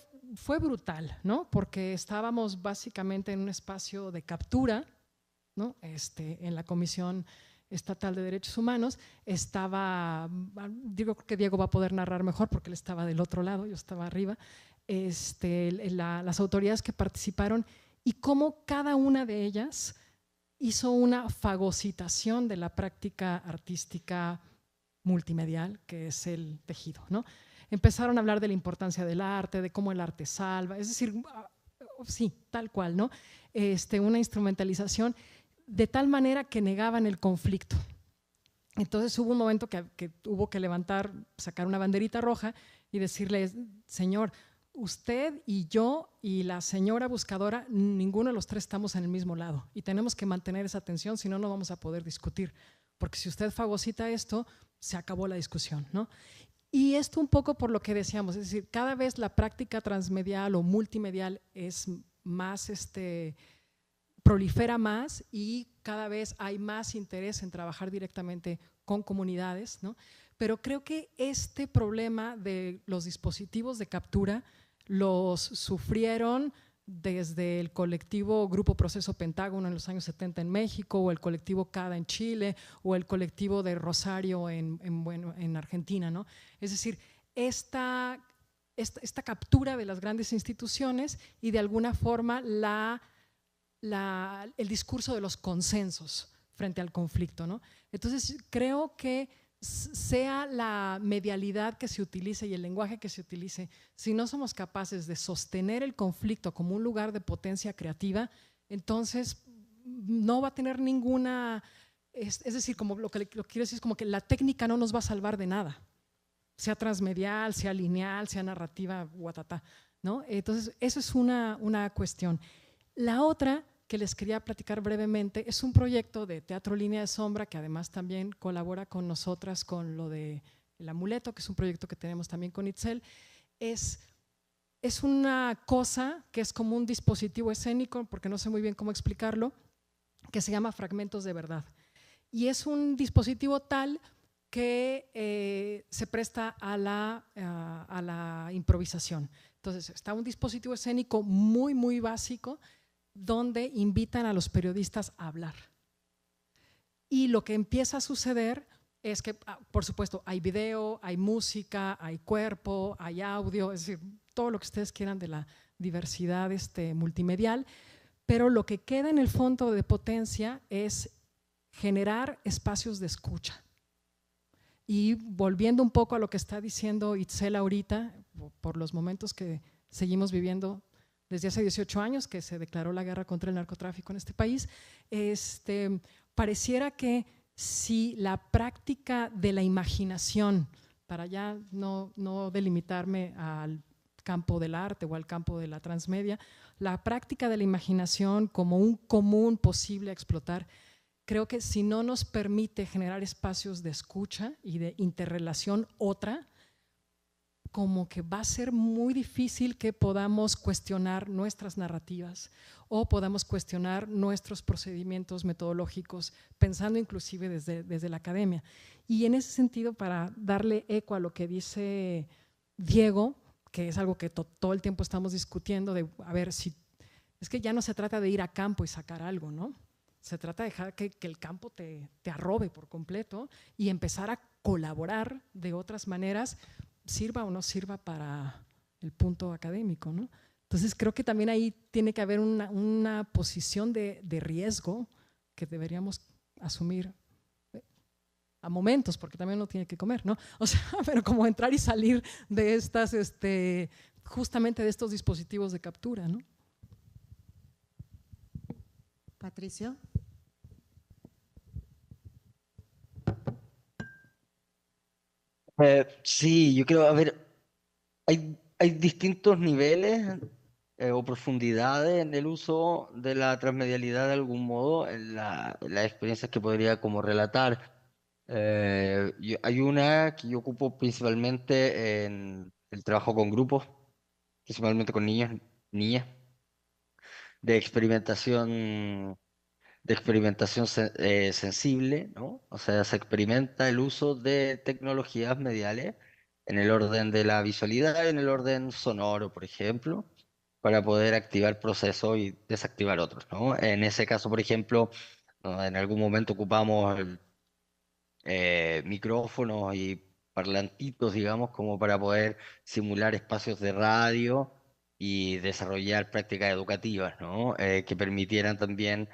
brutal, ¿no? Porque estábamos básicamente en un espacio de captura, ¿no? En la Comisión Estatal de Derechos Humanos digo que Diego va a poder narrar mejor porque él estaba del otro lado, yo estaba arriba, las autoridades que participaron y cómo cada una de ellas hizo una fagocitación de la práctica artística multimedial que es el tejido, ¿no? Empezaron a hablar de la importancia del arte, de cómo el arte salva, es decir, sí, tal cual, ¿no? Una instrumentalización de tal manera que negaban el conflicto. Entonces hubo un momento que hubo que sacar una banderita roja y decirle, señor, usted y yo y la señora buscadora, ninguno de los tres estamos en el mismo lado y tenemos que mantener esa tensión, si no, no vamos a poder discutir, porque si usted fagocita esto, se acabó la discusión, ¿no? Y esto un poco por lo que decíamos, es decir, cada vez la práctica transmedial o multimedial es más, prolifera más y cada vez hay más interés en trabajar directamente con comunidades, ¿no? Pero creo que este problema de los dispositivos de captura los sufrieron desde el colectivo Grupo Proceso Pentágono en los años 70 en México, o el colectivo CADA en Chile, o el colectivo de Rosario en Argentina, ¿no? Es decir, esta captura de las grandes instituciones y de alguna forma el discurso de los consensos frente al conflicto, ¿no? Entonces creo que sea la medialidad que se utilice y el lenguaje que se utilice, si no somos capaces de sostener el conflicto como un lugar de potencia creativa, entonces no va a tener ninguna, es decir, como lo que quiero decir es como que la técnica no nos va a salvar de nada, sea transmedial, sea lineal, sea narrativa, guatatá, ¿no? Entonces eso es una cuestión. La otra que les quería platicar brevemente es un proyecto de Teatro Línea de Sombra que además también colabora con nosotras con lo de El Amuleto, que es un proyecto que tenemos también con Itzel. Es una cosa que es como un dispositivo escénico, porque no sé muy bien cómo explicarlo, que se llama Fragmentos de Verdad. Y es un dispositivo tal que se presta a la improvisación. Entonces está un dispositivo escénico muy, muy básico, donde invitan a los periodistas a hablar. Y lo que empieza a suceder es que, por supuesto, hay video, hay música, hay cuerpo, hay audio, es decir, todo lo que ustedes quieran de la diversidad multimedial, pero lo que queda en el fondo de potencia es generar espacios de escucha. Y volviendo un poco a lo que está diciendo Itzel ahorita, por los momentos que seguimos viviendo desde hace 18 años que se declaró la guerra contra el narcotráfico en este país, pareciera que si la práctica de la imaginación, para ya no delimitarme al campo del arte o al campo de la transmedia, la práctica de la imaginación como un común posible a explotar, creo que si no nos permite generar espacios de escucha y de interrelación como que va a ser muy difícil que podamos cuestionar nuestras narrativas o podamos cuestionar nuestros procedimientos metodológicos, pensando inclusive desde la academia. Y en ese sentido, para darle eco a lo que dice Diego, que es algo que todo el tiempo estamos discutiendo, de a ver si es que ya no se trata de ir a campo y sacar algo, ¿no? Se trata de dejar que el campo te arrobe por completo y empezar a colaborar de otras maneras, sirva o no sirva para el punto académico, ¿no? Entonces creo que también ahí tiene que haber una posición de riesgo que deberíamos asumir a momentos, porque también uno tiene que comer, ¿no? O sea, pero como entrar y salir de estas, justamente de estos dispositivos de captura, ¿no? Patricio. Sí, yo creo, a ver, hay distintos niveles o profundidades en el uso de la transmedialidad de algún modo, en las experiencias que podría como relatar. Hay una que yo ocupo principalmente en el trabajo con grupos, principalmente con niños, niñas, de experimentación sensible, ¿no? O sea, se experimenta el uso de tecnologías mediales en el orden de la visualidad, en el orden sonoro, por ejemplo, para poder activar procesos y desactivar otros, ¿no? En ese caso, por ejemplo, ¿no? En algún momento ocupamos micrófonos y parlantitos, digamos, como para poder simular espacios de radio y desarrollar prácticas educativas, ¿no? Que permitieran también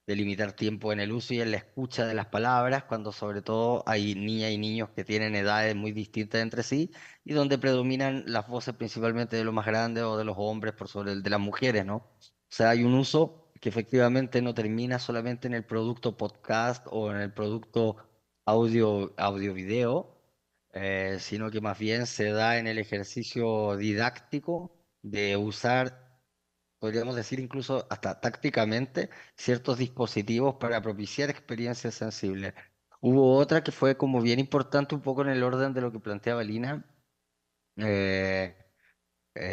delimitar tiempo en el uso y en la escucha de las palabras, cuando sobre todo hay niñas y niños que tienen edades muy distintas entre sí y donde predominan las voces principalmente de los más grandes o de los hombres por sobre el de las mujeres, ¿no? O sea, hay un uso que efectivamente no termina solamente en el producto podcast o en el producto audio-video, sino que más bien se da en el ejercicio didáctico de usar, podríamos decir incluso hasta tácticamente, ciertos dispositivos para propiciar experiencias sensibles. Hubo otra que fue como bien importante un poco en el orden de lo que planteaba Lina, eh,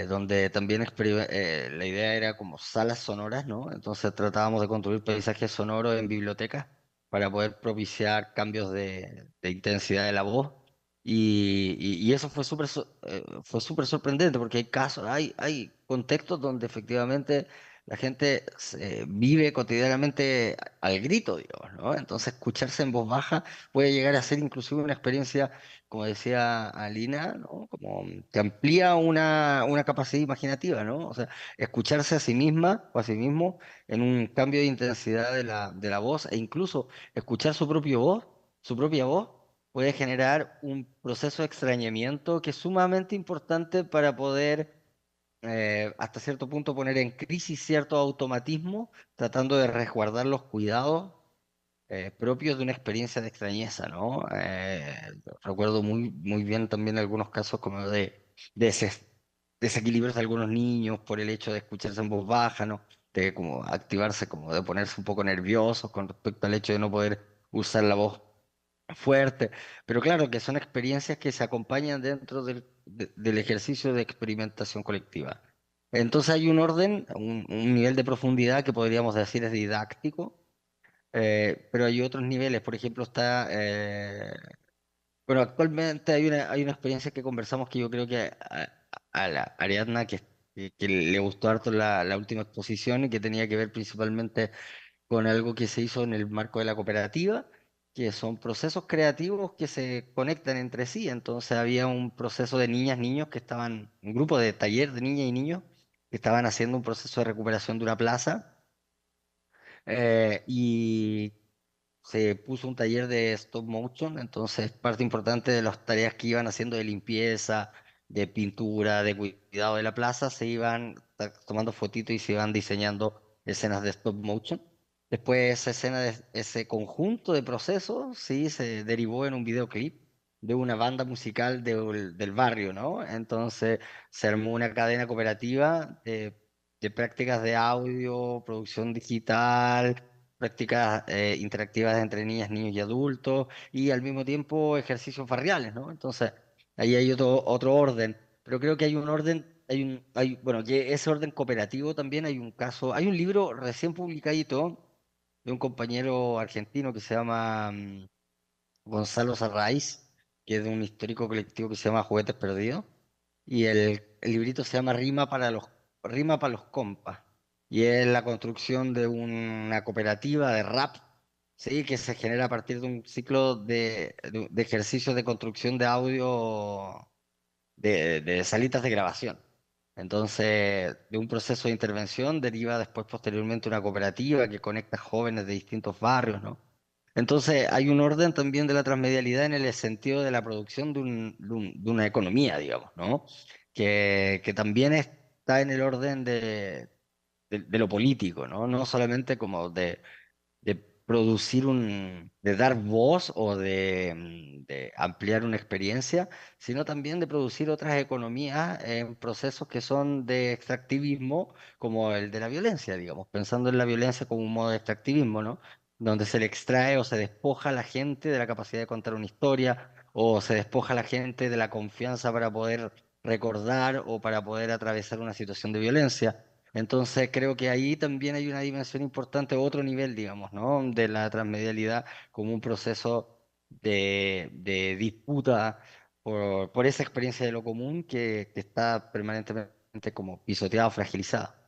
donde también la idea era como salas sonoras, ¿no? Entonces tratábamos de construir paisajes sonoros en bibliotecas para poder propiciar cambios de intensidad de la voz. Y eso fue súper sorprendente porque hay casos, hay contextos donde efectivamente la gente vive cotidianamente al grito, digamos, ¿no? Entonces escucharse en voz baja puede llegar a ser inclusive una experiencia, como decía Alina, ¿no? Como que amplía una capacidad imaginativa, ¿no? O sea, escucharse a sí misma o a sí mismo en un cambio de intensidad de la voz e incluso escuchar su propia voz, puede generar un proceso de extrañamiento que es sumamente importante para poder hasta cierto punto poner en crisis ciertos automatismos, tratando de resguardar los cuidados propios de una experiencia de extrañeza, ¿no? Recuerdo muy bien también algunos casos como de desequilibrios de algunos niños por el hecho de escucharse en voz baja, ¿no? De como activarse, como de ponerse un poco nerviosos con respecto al hecho de no poder usar la voz fuerte. Pero claro que son experiencias que se acompañan dentro del ejercicio de experimentación colectiva. Entonces hay un orden, un nivel de profundidad que podríamos decir es didáctico, pero hay otros niveles, por ejemplo, bueno, actualmente hay una experiencia que conversamos que yo creo que a la Ariadna, que le gustó harto la última exposición y que tenía que ver principalmente con algo que se hizo en el marco de la cooperativa, que son procesos creativos que se conectan entre sí. Entonces había un proceso de niñas, niños un grupo de taller de niñas y niños que estaban haciendo un proceso de recuperación de una plaza. Y se puso un taller de stop motion, entonces parte importante de las tareas que iban haciendo de limpieza, de pintura, de cuidado de la plaza, se iban tomando fotitos y se iban diseñando escenas de stop motion. Después ese conjunto de procesos, sí, se derivó en un videoclip de una banda musical del barrio, ¿no? Entonces se armó una cadena cooperativa de prácticas de audio, producción digital, prácticas interactivas entre niñas, niños y adultos, y al mismo tiempo ejercicios barriales, ¿no? Entonces, ahí hay otro orden, pero creo que hay un orden, bueno, que ese orden cooperativo también hay un caso, hay un libro recién publicadito de un compañero argentino que se llama Gonzalo Sarraiz, que es de un histórico colectivo que se llama Juguetes Perdidos, y el librito se llama Rima para los compas. y es la construcción de una cooperativa de rap, ¿sí? Que se genera a partir de un ciclo de ejercicios de construcción de audio de salitas de grabación. Entonces, de un proceso de intervención deriva después posteriormente una cooperativa que conecta jóvenes de distintos barrios, ¿no? Entonces, hay un orden también de la transmedialidad en el sentido de la producción de una economía, digamos, ¿no? Que también está en el orden de lo político, ¿no? No solamente como de producir de dar voz o de ampliar una experiencia, sino también de producir otras economías en procesos que son de extractivismo, como el de la violencia, digamos, pensando en la violencia como un modo de extractivismo, ¿no? Donde se le extrae o se despoja a la gente de la capacidad de contar una historia, o se despoja a la gente de la confianza para poder recordar o para poder atravesar una situación de violencia. Entonces creo que ahí también hay una dimensión importante, otro nivel, digamos, ¿no? De la transmedialidad como un proceso de disputa por esa experiencia de lo común que está permanentemente como pisoteada o fragilizada.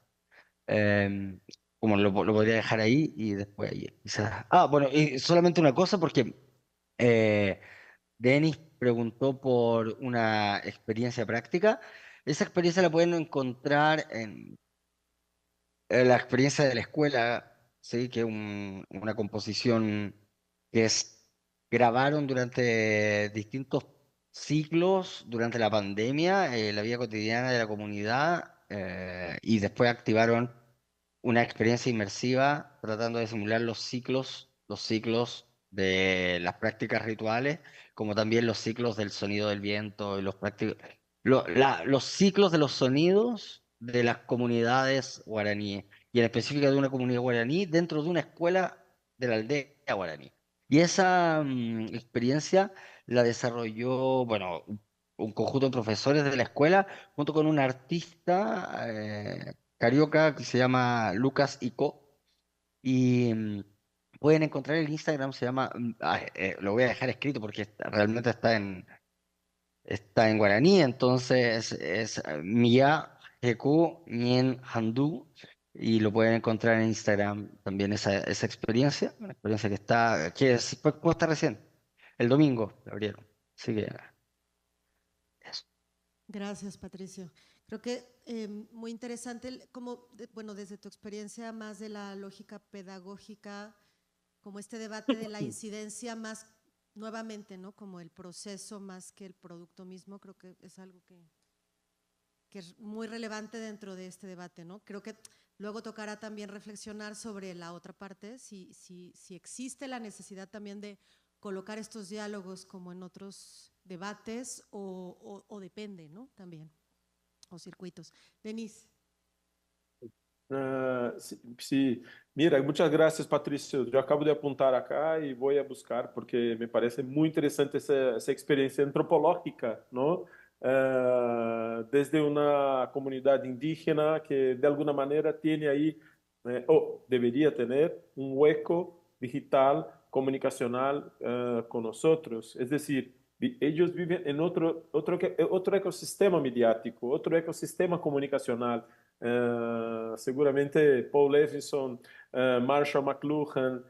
Em, Como lo podría dejar ahí y después ahí, quizás. Ah, bueno, y solamente una cosa porque eh, Denis preguntó por una experiencia práctica. Esa experiencia la pueden encontrar la experiencia de la escuela, sí, que es una composición que grabaron durante distintos ciclos, durante la pandemia, la vida cotidiana de la comunidad, y después activaron una experiencia inmersiva tratando de simular los ciclos de las prácticas rituales, como también los ciclos del sonido del viento y los ciclos de los sonidos de las comunidades guaraníes, y en específico de una comunidad guaraní dentro de una escuela de la aldea guaraní. Y esa experiencia la desarrolló, bueno, un conjunto de profesores de la escuela junto con un artista carioca que se llama Lucas Ico. Y pueden encontrar el Instagram, se llama, lo voy a dejar escrito porque realmente está en guaraní, entonces es Mia Heku Nien Handu, y lo pueden encontrar en Instagram también esa experiencia, una experiencia fue puesta recién, el domingo la abrieron. Así que eso. Gracias, Patricio. Creo que muy interesante, bueno, desde tu experiencia más de la lógica pedagógica, como este debate de la incidencia más nuevamente, ¿no? Como el proceso más que el producto mismo, creo que es algo que es muy relevante dentro de este debate, ¿no? Creo que luego tocará también reflexionar sobre la otra parte, si existe la necesidad también de colocar estos diálogos como en otros debates o depende, ¿no? También, o circuitos. Denise. Sí, sí. Mira, muchas gracias, Patricio. Yo acabo de apuntar acá y voy a buscar porque me parece muy interesante esa experiencia antropológica, ¿no? Desde una comunidad indígena que de alguna manera tiene ahí, o debería tener, un hueco digital, comunicacional con nosotros. Es decir, ellos viven en otro ecosistema mediático, otro ecosistema comunicacional. Seguramente Paul Levinson, Marshall McLuhan,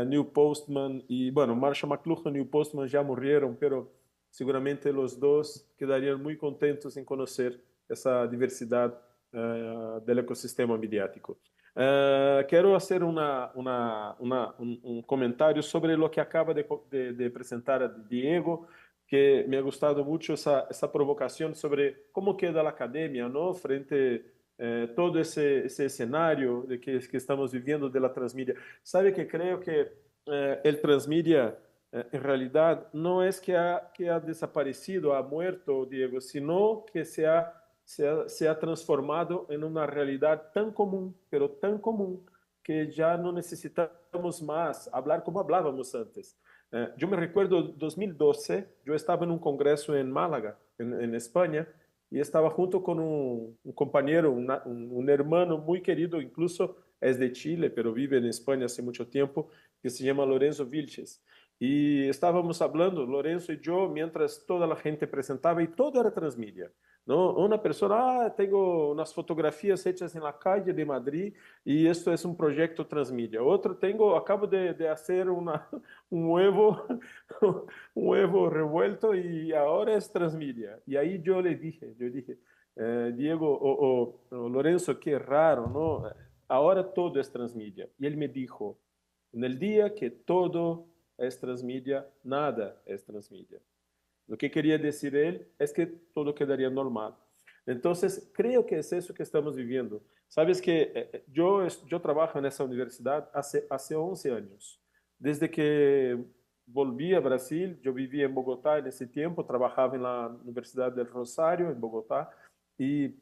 Neil Postman, y bueno, Marshall McLuhan y Neil Postman ya murieron, pero seguramente los dos quedarían muy contentos en conocer esa diversidad del ecosistema mediático. Quero fazer um comentário sobre o que acaba de apresentar a Diego, que me ha gustado muito essa provocação sobre como queda a academia, não, frente todo esse cenário de que estamos vivendo de la transmídia. Sabe que creio que el transmídia, en realidad, no es que ha desaparecido, ha muerto, Diego, sino que se ha transformado en una realidad tan común, pero tan común, que ya no necesitamos más hablar como hablábamos antes. Yo me recuerdo 2012, yo estaba en un congreso en Málaga, en España, y estaba junto con un compañero, un hermano muy querido, incluso es de Chile, pero vive en España hace mucho tiempo, que se llama Lorenzo Vilches. Y estábamos hablando, Lorenzo y yo, mientras toda la gente presentaba, y todo era transmedia. ¿no? Una persona, tengo unas fotografías hechas en la calle de Madrid y esto es un proyecto transmedia. Otro, acabo de hacer un huevo, un huevo revuelto y ahora es transmedia. Y ahí yo dije, Diego o Lorenzo, qué raro, ¿no? Ahora todo es transmedia. Y él me dijo, en el día que todo es transmedia, nada es transmedia. Lo que quería decir él es que todo quedaría normal. Entonces, creo que es eso que estamos viviendo. Sabes que yo trabajo en esa universidad hace 11 años. Desde que volví a Brasil, yo vivía en Bogotá en ese tiempo, trabajaba en la Universidad del Rosario, en Bogotá, y,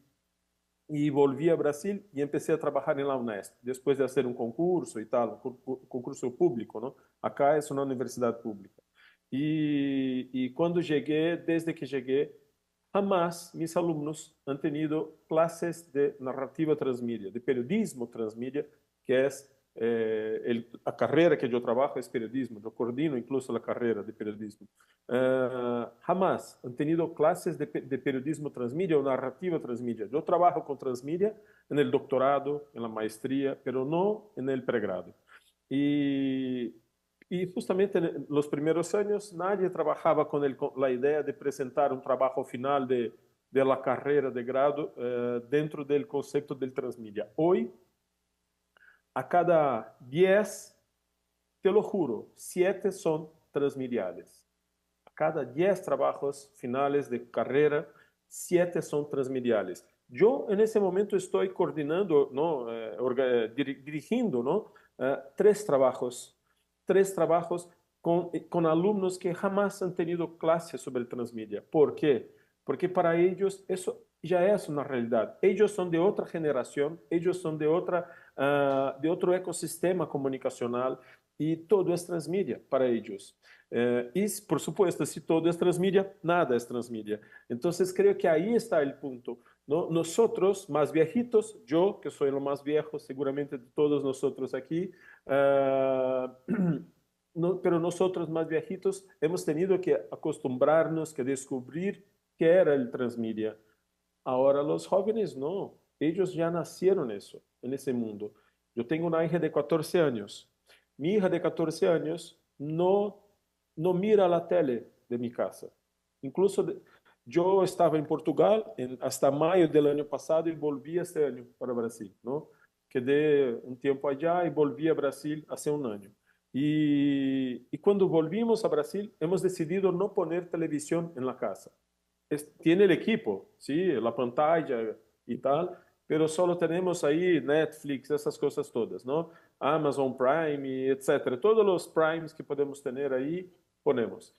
y volví a Brasil y empecé a trabajar en la UNESP, después de hacer un concurso y tal, un concurso público, ¿no? Acá es una universidad pública. Y cuando llegué, desde que llegué, jamás mis alumnos han tenido clases de narrativa transmedia, de periodismo transmedia, que es la carrera que yo trabajo es periodismo, yo coordino incluso la carrera de periodismo. Jamás han tenido clases de periodismo transmedia o narrativa transmedia. Yo trabajo con transmedia en el doctorado, en la maestría, pero no en el pregrado. Y, y justamente en los primeros años nadie trabajaba con la idea de presentar un trabajo final de la carrera de grado dentro del concepto del transmedia. Hoy, a cada 10, te lo juro, 7 son transmediales. A cada 10 trabajos finales de carrera, 7 son transmediales. Yo en ese momento estoy coordinando, ¿no? Dirigiendo, ¿no? 3 trabajos con alumnos que jamás han tenido clases sobre transmedia. ¿Por qué? Porque para ellos eso ya es una realidad. Ellos son de otra generación, ellos son de de otro ecosistema comunicacional y todo es transmedia para ellos. Y por supuesto, si todo es transmedia, nada es transmedia. Entonces creo que ahí está el punto, ¿no? Nosotros, más viejitos, yo que soy lo más viejo, seguramente de todos nosotros aquí, no, pero nosotros más viejitos hemos tenido que acostumbrarnos, que descubrir qué era el transmedia. Ahora los jóvenes no, ellos ya nacieron eso, en ese mundo. Yo tengo una hija de 14 años. Mi hija de 14 años no mira la tele de mi casa. Incluso yo estaba en Portugal hasta mayo del año pasado y volví este año para Brasil, ¿no? Quedé un tiempo allá y volví a Brasil hace un año. Y cuando volvimos a Brasil, hemos decidido no poner televisión en la casa. Tiene el equipo, ¿sí? La pantalla y tal, pero solo tenemos ahí Netflix, esas cosas todas, ¿no? Amazon Prime, etcétera. Todos los primes que podemos tener ahí, ponemos.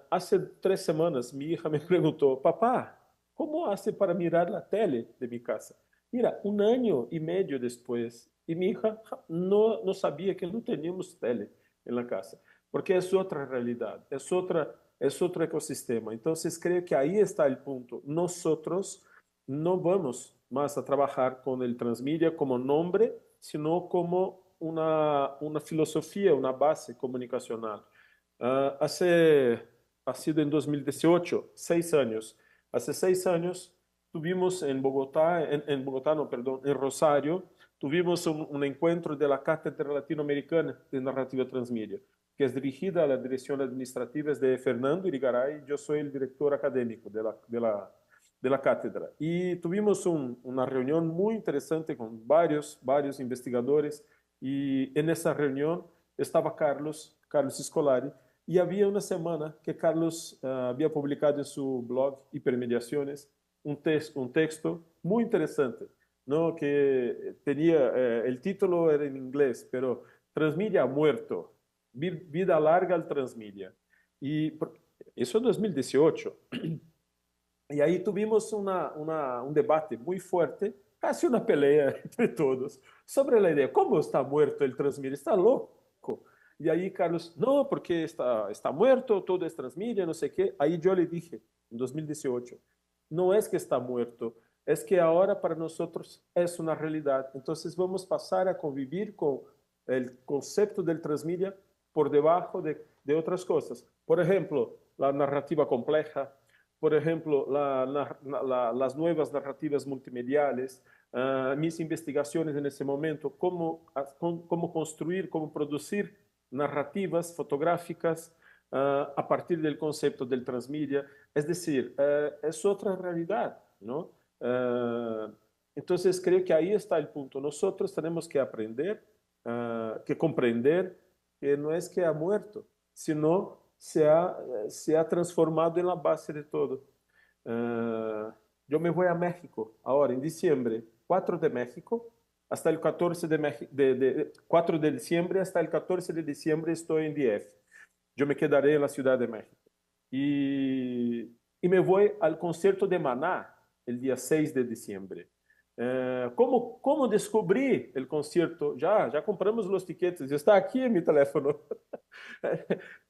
Hace 3 semanas mi hija me preguntó, papá, ¿cómo hace para mirar la tele de mi casa? Mira, 1 año y medio después, y mi hija no sabía que no teníamos tele en la casa, porque es otra realidad, es otro ecosistema. Entonces creo que ahí está el punto. Nosotros no vamos más a trabajar con el transmedia como nombre, sino como una filosofía, una base comunicacional. Ha sido en 2018, 6 años. Hace 6 años tuvimos en Bogotá, en Bogotá, no, perdón, en Rosario, tuvimos un encuentro de la Cátedra Latinoamericana de Narrativa Transmedia, que es dirigida a la dirección administrativa de Fernando Irigaray. Yo soy el director académico de la cátedra. Y tuvimos una reunión muy interesante con varios investigadores. Y en esa reunión estaba Carlos Scolari. Y había una semana que Carlos había publicado en su blog Hipermediaciones un texto muy interesante, ¿no? Que tenía, el título era en inglés, pero Transmedia ha muerto. Vida larga al transmedia. Y eso en 2018. Y ahí tuvimos un debate muy fuerte, casi una pelea entre todos, sobre la idea, ¿cómo está muerto el transmedia? ¿Está loco? Y ahí Carlos, no, porque está muerto, todo es transmedia, no sé qué. Ahí yo le dije, en 2018, no es que está muerto, es que ahora para nosotros es una realidad. Entonces vamos a pasar a convivir con el concepto del transmedia por debajo de otras cosas. Por ejemplo, la narrativa compleja, por ejemplo, las nuevas narrativas multimediales, mis investigaciones en ese momento, cómo construir, cómo producir narrativas fotográficas a partir del concepto del transmedia. Es decir, es otra realidad, ¿no? Entonces creo que ahí está el punto. Nosotros tenemos que aprender, que comprender que no es que ha muerto, sino se ha transformado en la base de todo. Yo me voy a México ahora, en diciembre, 4 de México, hasta el 14 de 4 de diciembre hasta el 14 de diciembre estoy en DF. Yo me quedaré en la Ciudad de México. Y me voy al concierto de Maná el día 6 de diciembre. ¿Cómo descubrí el concierto? Ya compramos los tiquetes, está aquí en mi teléfono.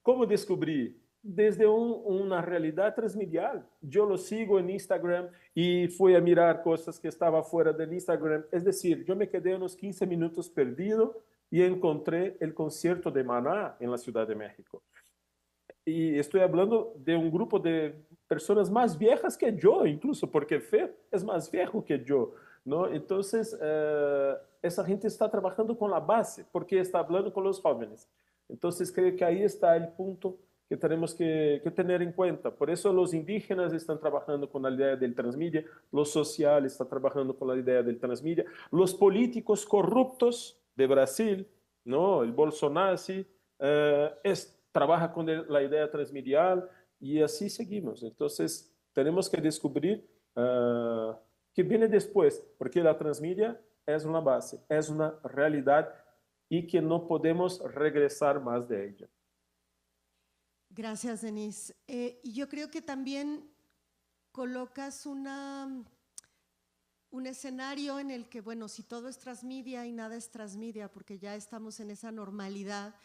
¿Cómo descubrí? Desde una realidad transmedial. Yo lo sigo en Instagram y fui a mirar cosas que estaban fuera del Instagram. Es decir, yo me quedé unos 15 minutos perdido y encontré el concierto de Maná en la Ciudad de México. Y estoy hablando de un grupo de personas más viejas que yo, incluso, porque Fer es más viejo que yo, ¿no? Entonces, esa gente está trabajando con la base, porque está hablando con los jóvenes. Entonces, creo que ahí está el punto que tenemos que tener en cuenta. Por eso los indígenas están trabajando con la idea del transmedia, los sociales están trabajando con la idea del transmedia, los políticos corruptos de Brasil, ¿no? El Bolsonaro, trabaja con la idea transmedial y así seguimos. Entonces, tenemos que descubrir qué viene después, porque la transmedia es una base, es una realidad y que no podemos regresar más de ella. Gracias, Denise. Y yo creo que también colocas un escenario en el que, bueno, si todo es transmedia y nada es transmedia, porque ya estamos en esa normalidad,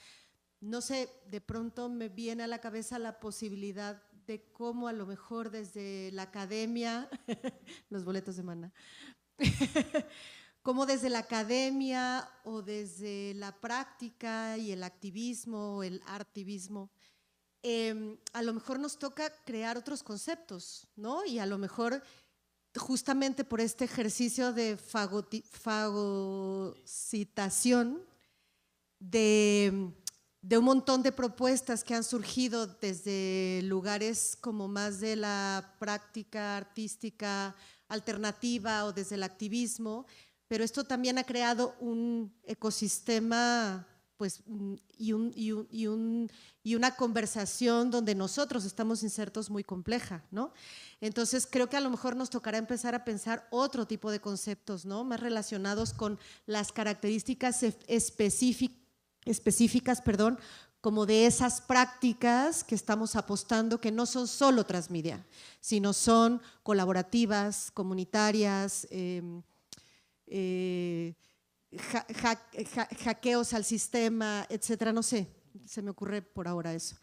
no sé, de pronto me viene a la cabeza la posibilidad de cómo a lo mejor desde la academia, los boletos de Maná, cómo desde la academia o desde la práctica y el activismo, el artivismo, a lo mejor nos toca crear otros conceptos, ¿no? Y a lo mejor justamente por este ejercicio de fagocitación de un montón de propuestas que han surgido desde lugares como más de la práctica artística alternativa o desde el activismo, pero esto también ha creado un ecosistema, pues, y una conversación donde nosotros estamos insertos muy compleja, ¿no? Entonces creo que a lo mejor nos tocará empezar a pensar otro tipo de conceptos, ¿no? Más relacionados con las características específicas, como de esas prácticas que estamos apostando, que no son solo transmedia, sino son colaborativas, comunitarias, hackeos al sistema, etcétera. No sé, se me ocurre por ahora eso.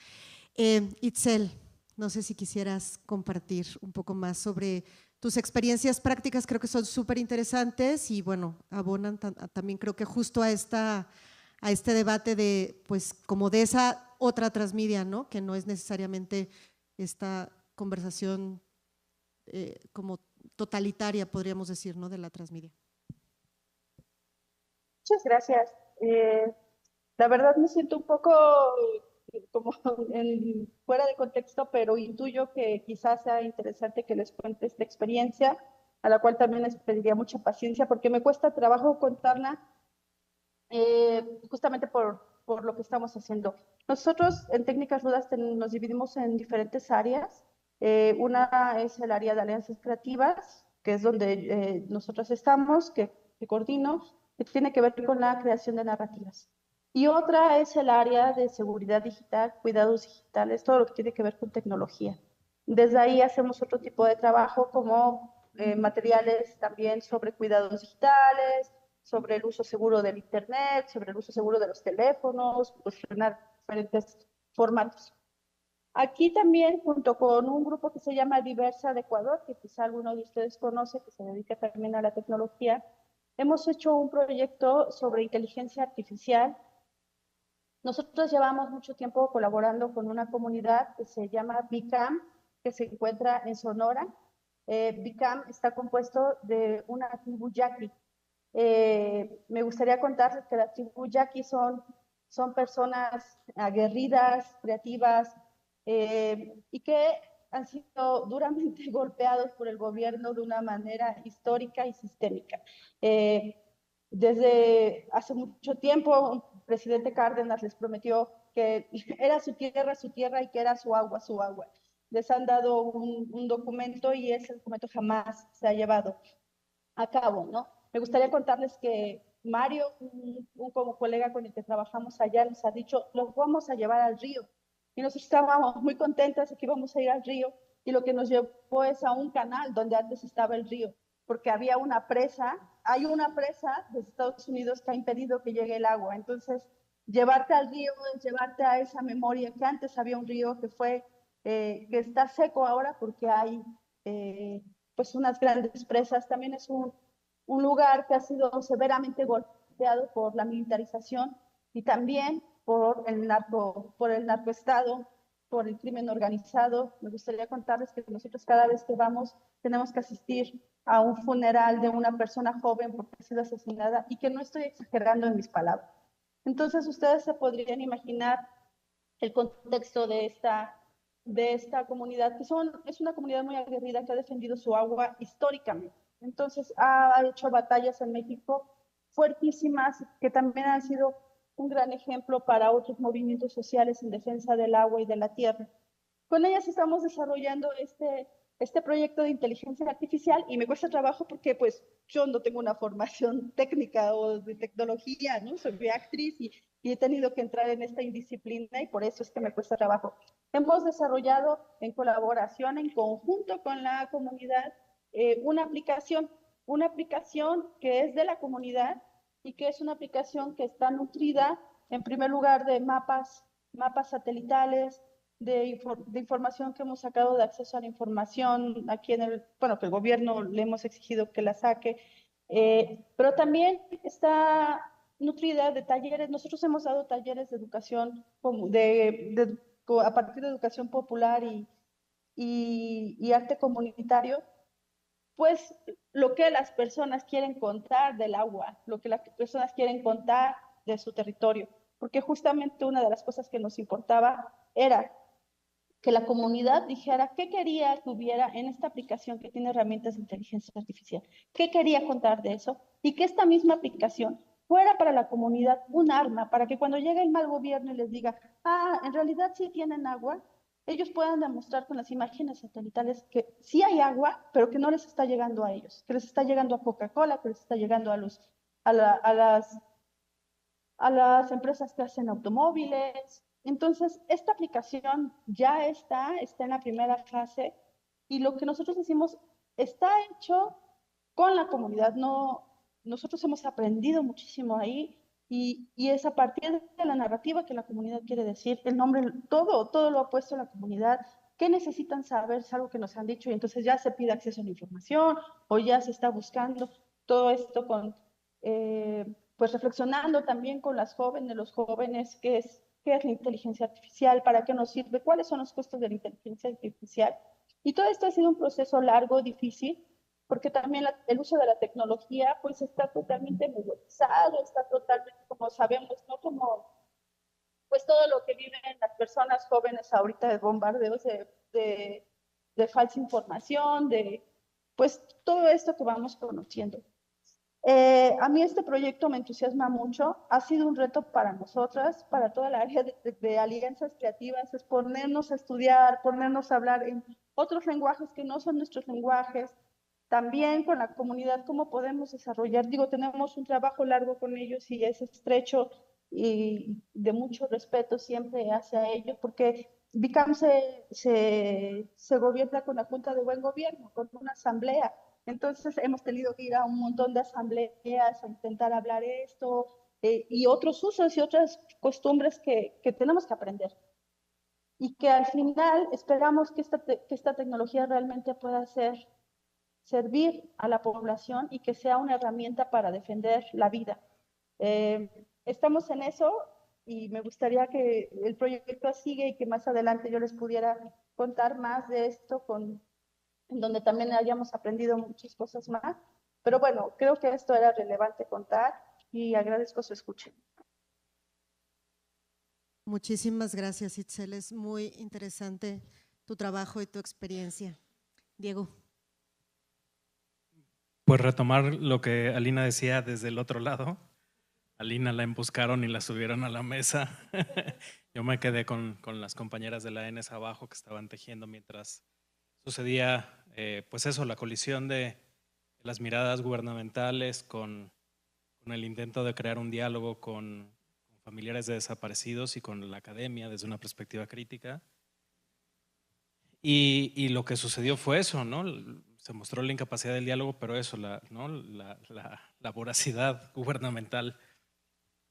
Itzel, no sé si quisieras compartir un poco más sobre tus experiencias prácticas, creo que son súper interesantes y bueno, abonan también creo que justo a este debate de, pues, como de esa otra transmedia, ¿no? Que no es necesariamente esta conversación como totalitaria, podríamos decir, ¿no? De la transmedia. Muchas gracias. La verdad me siento un poco como fuera de contexto, pero intuyo que quizás sea interesante que les cuente esta experiencia, a la cual también les pediría mucha paciencia, porque me cuesta trabajo contarla justamente por lo que estamos haciendo. Nosotros en Técnicas Rudas nos dividimos en diferentes áreas. Una es el área de alianzas creativas, que es donde nosotros estamos, que coordino, que tiene que ver con la creación de narrativas. Y otra es el área de seguridad digital, cuidados digitales, todo lo que tiene que ver con tecnología. Desde ahí hacemos otro tipo de trabajo como materiales también sobre cuidados digitales, sobre el uso seguro del internet, sobre el uso seguro de los teléfonos, posicionar diferentes formatos. Aquí también, junto con un grupo que se llama Diversa de Ecuador, que quizá alguno de ustedes conoce, que se dedica también a la tecnología, hemos hecho un proyecto sobre inteligencia artificial. Nosotros llevamos mucho tiempo colaborando con una comunidad que se llama BICAM, que se encuentra en Sonora. BICAM está compuesto de una tribu yaqui. Me gustaría contarles que la tribu yaqui son personas aguerridas, creativas, y que han sido duramente golpeados por el gobierno de una manera histórica y sistémica. Desde hace mucho tiempo, el presidente Cárdenas les prometió que era su tierra y que era su agua, su agua. Les han dado un documento y ese documento jamás se ha llevado a cabo, ¿no? Me gustaría contarles que Mario, un como colega con el que trabajamos allá, nos ha dicho, los vamos a llevar al río. Y nosotros estábamos muy contentas de que íbamos a ir al río, y lo que nos llevó es a un canal donde antes estaba el río, porque había una presa, hay una presa de Estados Unidos que ha impedido que llegue el agua. Entonces, llevarte al río es llevarte a esa memoria que antes había un río que está seco ahora porque hay pues unas grandes presas. También es un lugar que ha sido severamente golpeado por la militarización y también por el narcoestado, por el crimen organizado. Me gustaría contarles que nosotros cada vez que vamos tenemos que asistir a un funeral de una persona joven porque ha sido asesinada, y que no estoy exagerando en mis palabras. Entonces ustedes se podrían imaginar el contexto de esta comunidad, que es una comunidad muy aguerrida que ha defendido su agua históricamente. Entonces ha hecho batallas en México fuertísimas, que también han sido un gran ejemplo para otros movimientos sociales en defensa del agua y de la tierra. Con ellas estamos desarrollando este proyecto de inteligencia artificial, y me cuesta trabajo porque pues yo no tengo una formación técnica o de tecnología, ¿no? Soy actriz y he tenido que entrar en esta indisciplina, y por eso es que me cuesta trabajo. Hemos desarrollado en colaboración, en conjunto con la comunidad, una aplicación que es de la comunidad y que es una aplicación que está nutrida en primer lugar de mapas satelitales, de información que hemos sacado de acceso a la información aquí que el gobierno le hemos exigido que la saque, pero también está nutrida de talleres. Nosotros hemos dado talleres de educación a partir de educación popular y arte comunitario, pues lo que las personas quieren contar del agua, lo que las personas quieren contar de su territorio, porque justamente una de las cosas que nos importaba era que la comunidad dijera qué quería que hubiera en esta aplicación que tiene herramientas de inteligencia artificial, qué quería contar de eso, y que esta misma aplicación fuera para la comunidad un arma para que cuando llegue el mal gobierno y les diga, en realidad sí tienen agua, ellos puedan demostrar con las imágenes satelitales que sí hay agua, pero que no les está llegando a ellos, que les está llegando a Coca-Cola, que les está llegando a las empresas que hacen automóviles. Entonces, esta aplicación ya está en la primera fase, y lo que nosotros decimos está hecho con la comunidad. No, nosotros hemos aprendido muchísimo ahí, y es a partir de la narrativa que la comunidad quiere decir. El nombre, todo lo ha puesto la comunidad. ¿Qué necesitan saber? Es algo que nos han dicho, y entonces ya se pide acceso a la información o ya se está buscando todo esto con... pues reflexionando también con los jóvenes, qué es la inteligencia artificial, para qué nos sirve, cuáles son los costos de la inteligencia artificial. Y todo esto ha sido un proceso largo, difícil, porque también el uso de la tecnología pues está totalmente mediatizado, está totalmente, como sabemos, ¿no? Como pues todo lo que viven las personas jóvenes ahorita, de bombardeos de falsa información, pues todo esto que vamos conociendo. A mí este proyecto me entusiasma mucho, ha sido un reto para nosotras, para toda la área de alianzas creativas, es ponernos a estudiar, ponernos a hablar en otros lenguajes que no son nuestros lenguajes, también con la comunidad, cómo podemos desarrollar. Tenemos un trabajo largo con ellos y es estrecho y de mucho respeto siempre hacia ellos, porque BICAM se gobierna con la Junta de Buen Gobierno, con una asamblea. Entonces hemos tenido que ir a un montón de asambleas a intentar hablar esto, y otros usos y otras costumbres que tenemos que aprender. Y que al final esperamos que esta tecnología realmente pueda servir a la población y que sea una herramienta para defender la vida. Estamos en eso, y me gustaría que el proyecto siga y que más adelante yo les pudiera contar más de esto, en donde también hayamos aprendido muchas cosas más. Pero bueno, creo que esto era relevante contar y agradezco su escucha. Muchísimas gracias, Itzel. Es muy interesante tu trabajo y tu experiencia. Diego. Pues retomar lo que Alina decía desde el otro lado. Alina la emboscaron y la subieron a la mesa. Yo me quedé con las compañeras de la ENES abajo que estaban tejiendo mientras sucedía, pues eso, la colisión de las miradas gubernamentales con el intento de crear un diálogo con familiares de desaparecidos y con la academia desde una perspectiva crítica. Y lo que sucedió fue eso, ¿no? Se mostró la incapacidad del diálogo, pero eso, la voracidad gubernamental.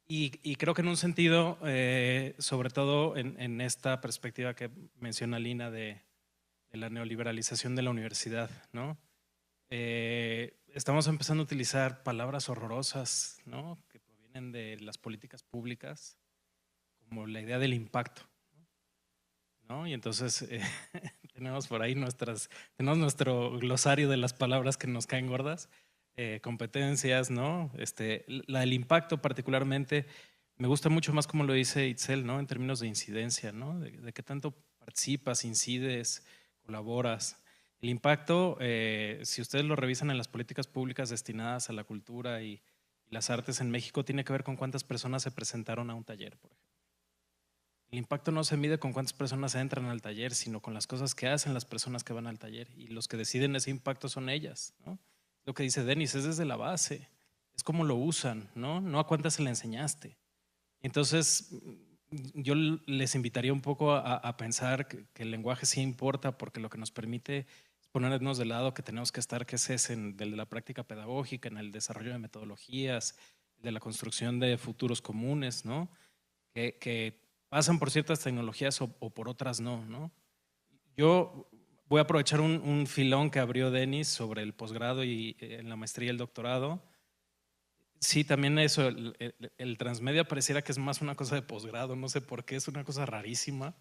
Y creo que en un sentido, sobre todo en esta perspectiva que menciona Lina de la neoliberalización de la universidad, ¿no? Estamos empezando a utilizar palabras horrorosas, ¿no? Que provienen de las políticas públicas, como la idea del impacto, ¿no? Y entonces tenemos por ahí tenemos nuestro glosario de las palabras que nos caen gordas, competencias, ¿no? La del impacto particularmente, me gusta mucho más como lo dice Itzel, ¿no? En términos de incidencia, ¿no? De qué tanto participas, incides, colaboras. El impacto, si ustedes lo revisan en las políticas públicas destinadas a la cultura y las artes en México, tiene que ver con cuántas personas se presentaron a un taller, por ejemplo. El impacto no se mide con cuántas personas entran al taller, sino con las cosas que hacen las personas que van al taller. Y los que deciden ese impacto son ellas, ¿no? Lo que dice Denis es desde la base, es cómo lo usan, ¿no? No a cuántas se le enseñaste. Entonces, yo les invitaría un poco a pensar que el lenguaje sí importa, porque lo que nos permite es ponernos de lado que tenemos que estar, que es en el de la práctica pedagógica, en el desarrollo de metodologías, de la construcción de futuros comunes, ¿no? Que pasan por ciertas tecnologías o por otras no, ¿no? Yo voy a aprovechar un filón que abrió Denis sobre el posgrado y en la maestría y el doctorado. Sí, también eso, el transmedia pareciera que es más una cosa de posgrado, no sé por qué, es una cosa rarísima,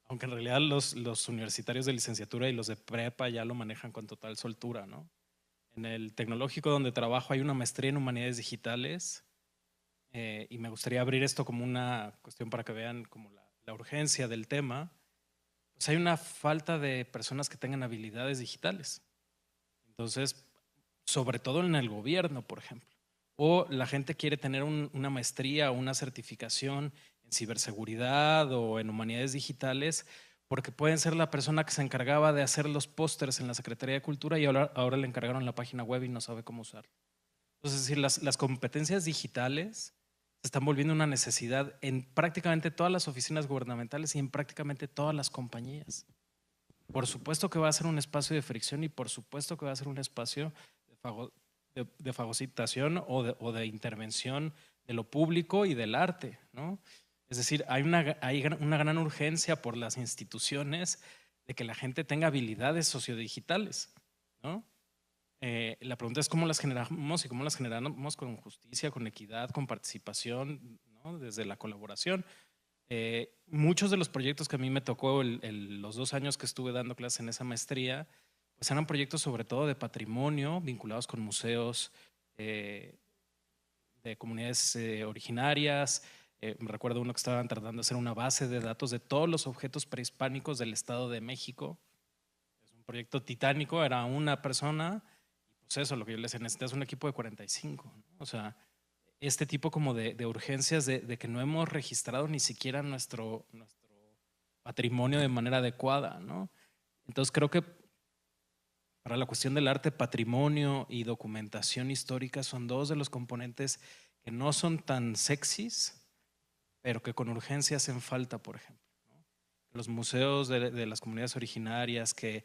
aunque en realidad los universitarios de licenciatura y los de prepa ya lo manejan con total soltura, ¿no? En el tecnológico donde trabajo hay una maestría en humanidades digitales y me gustaría abrir esto como una cuestión para que vean como la urgencia del tema. Pues hay una falta de personas que tengan habilidades digitales. Entonces, sobre todo en el gobierno, por ejemplo. O la gente quiere tener una maestría o una certificación en ciberseguridad o en humanidades digitales porque pueden ser la persona que se encargaba de hacer los pósters en la Secretaría de Cultura y ahora le encargaron la página web y no sabe cómo usarla. Entonces, es decir, las competencias digitales se están volviendo una necesidad en prácticamente todas las oficinas gubernamentales y en prácticamente todas las compañías. Por supuesto que va a ser un espacio de fricción y por supuesto que va a ser un espacio de fagocitación o de intervención de lo público y del arte, ¿no? Es decir, hay una gran urgencia por las instituciones de que la gente tenga habilidades sociodigitales, ¿no? La pregunta es cómo las generamos y cómo las generamos con justicia, con equidad, con participación, ¿no? Desde la colaboración. Muchos de los proyectos que a mí me tocó los 2 años que estuve dando clases en esa maestría, pues eran proyectos sobre todo de patrimonio vinculados con museos de comunidades originarias. Me recuerdo uno que estaban tratando de hacer una base de datos de todos los objetos prehispánicos del Estado de México. Es un proyecto titánico, era una persona y pues eso, lo que yo les decía, necesitas un equipo de 45, ¿no? O sea, este tipo como de urgencias de que no hemos registrado ni siquiera nuestro patrimonio de manera adecuada, ¿no? Entonces creo que para la cuestión del arte, patrimonio y documentación histórica son 2 de los componentes que no son tan sexys, pero que con urgencia hacen falta, por ejemplo, ¿no? Los museos de las comunidades originarias, que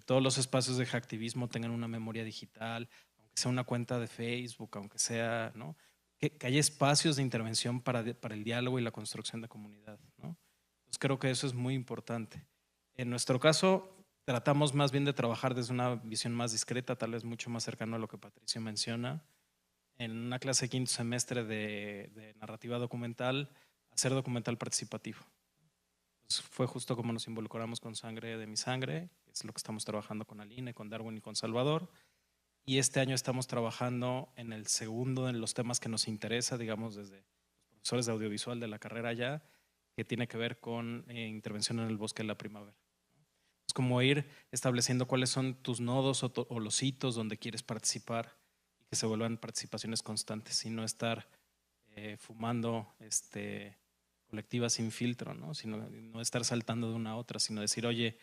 todos los espacios de hacktivismo tengan una memoria digital, aunque sea una cuenta de Facebook, aunque sea, ¿no? Que haya espacios de intervención para el diálogo y la construcción de comunidad, ¿no? Entonces creo que eso es muy importante. En nuestro caso, tratamos más bien de trabajar desde una visión más discreta, tal vez mucho más cercano a lo que Patricio menciona. En una clase de 5º semestre de narrativa documental, hacer documental participativo. Pues fue justo como nos involucramos con Sangre de mi Sangre, que es lo que estamos trabajando con Aline, con Darwin y con Salvador. Y este año estamos trabajando en el segundo de los temas que nos interesa, digamos, desde los profesores de audiovisual de la carrera ya, que tiene que ver con intervención en el bosque de la primavera. Es como ir estableciendo cuáles son tus nodos o los hitos donde quieres participar y que se vuelvan participaciones constantes y no estar fumando colectivas sin filtro, ¿no? Sino no estar saltando de una a otra, sino decir, oye,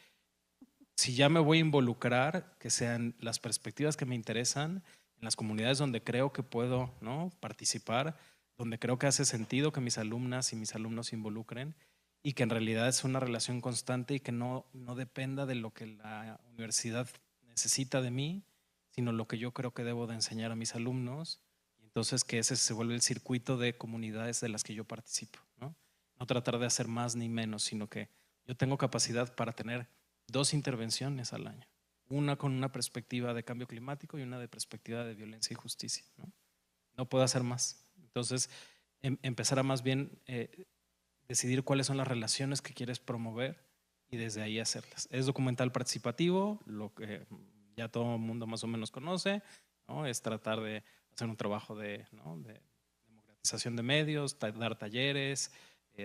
si ya me voy a involucrar, que sean las perspectivas que me interesan, en las comunidades donde creo que puedo, ¿no?, participar, donde creo que hace sentido que mis alumnas y mis alumnos se involucren y que en realidad es una relación constante y que no dependa de lo que la universidad necesita de mí, sino lo que yo creo que debo de enseñar a mis alumnos. Y entonces que ese se vuelve el circuito de comunidades de las que yo participo, ¿no? No tratar de hacer más ni menos, sino que yo tengo capacidad para tener 2 intervenciones al año. Una con una perspectiva de cambio climático y una de perspectiva de violencia y justicia, ¿no? No puedo hacer más. Entonces, empezar a más bien decidir cuáles son las relaciones que quieres promover y desde ahí hacerlas. Es documental participativo, lo que ya todo el mundo más o menos conoce, ¿no? Es tratar de hacer un trabajo de democratización de medios, dar talleres,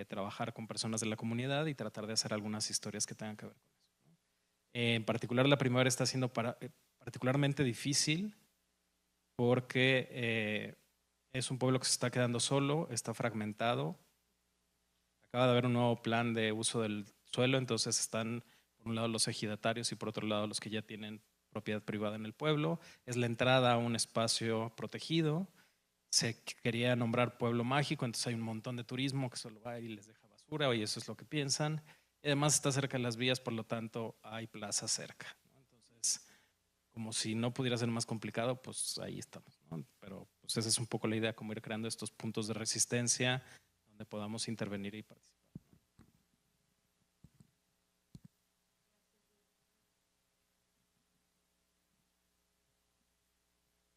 trabajar con personas de la comunidad y tratar de hacer algunas historias que tengan que ver con eso, ¿no? En particular, la primavera está siendo particularmente difícil porque es un pueblo que se está quedando solo, está fragmentado. Acaba de haber un nuevo plan de uso del suelo, entonces están por un lado los ejidatarios y por otro lado los que ya tienen propiedad privada en el pueblo. Es la entrada a un espacio protegido. Se quería nombrar pueblo mágico, entonces hay un montón de turismo que solo va y les deja basura, y eso es lo que piensan. Y además está cerca de las vías, por lo tanto hay plaza cerca, ¿no? Entonces, como si no pudiera ser más complicado, pues ahí estamos, ¿no? Pero pues esa es un poco la idea, como ir creando estos puntos de resistencia donde podamos intervenir y participar.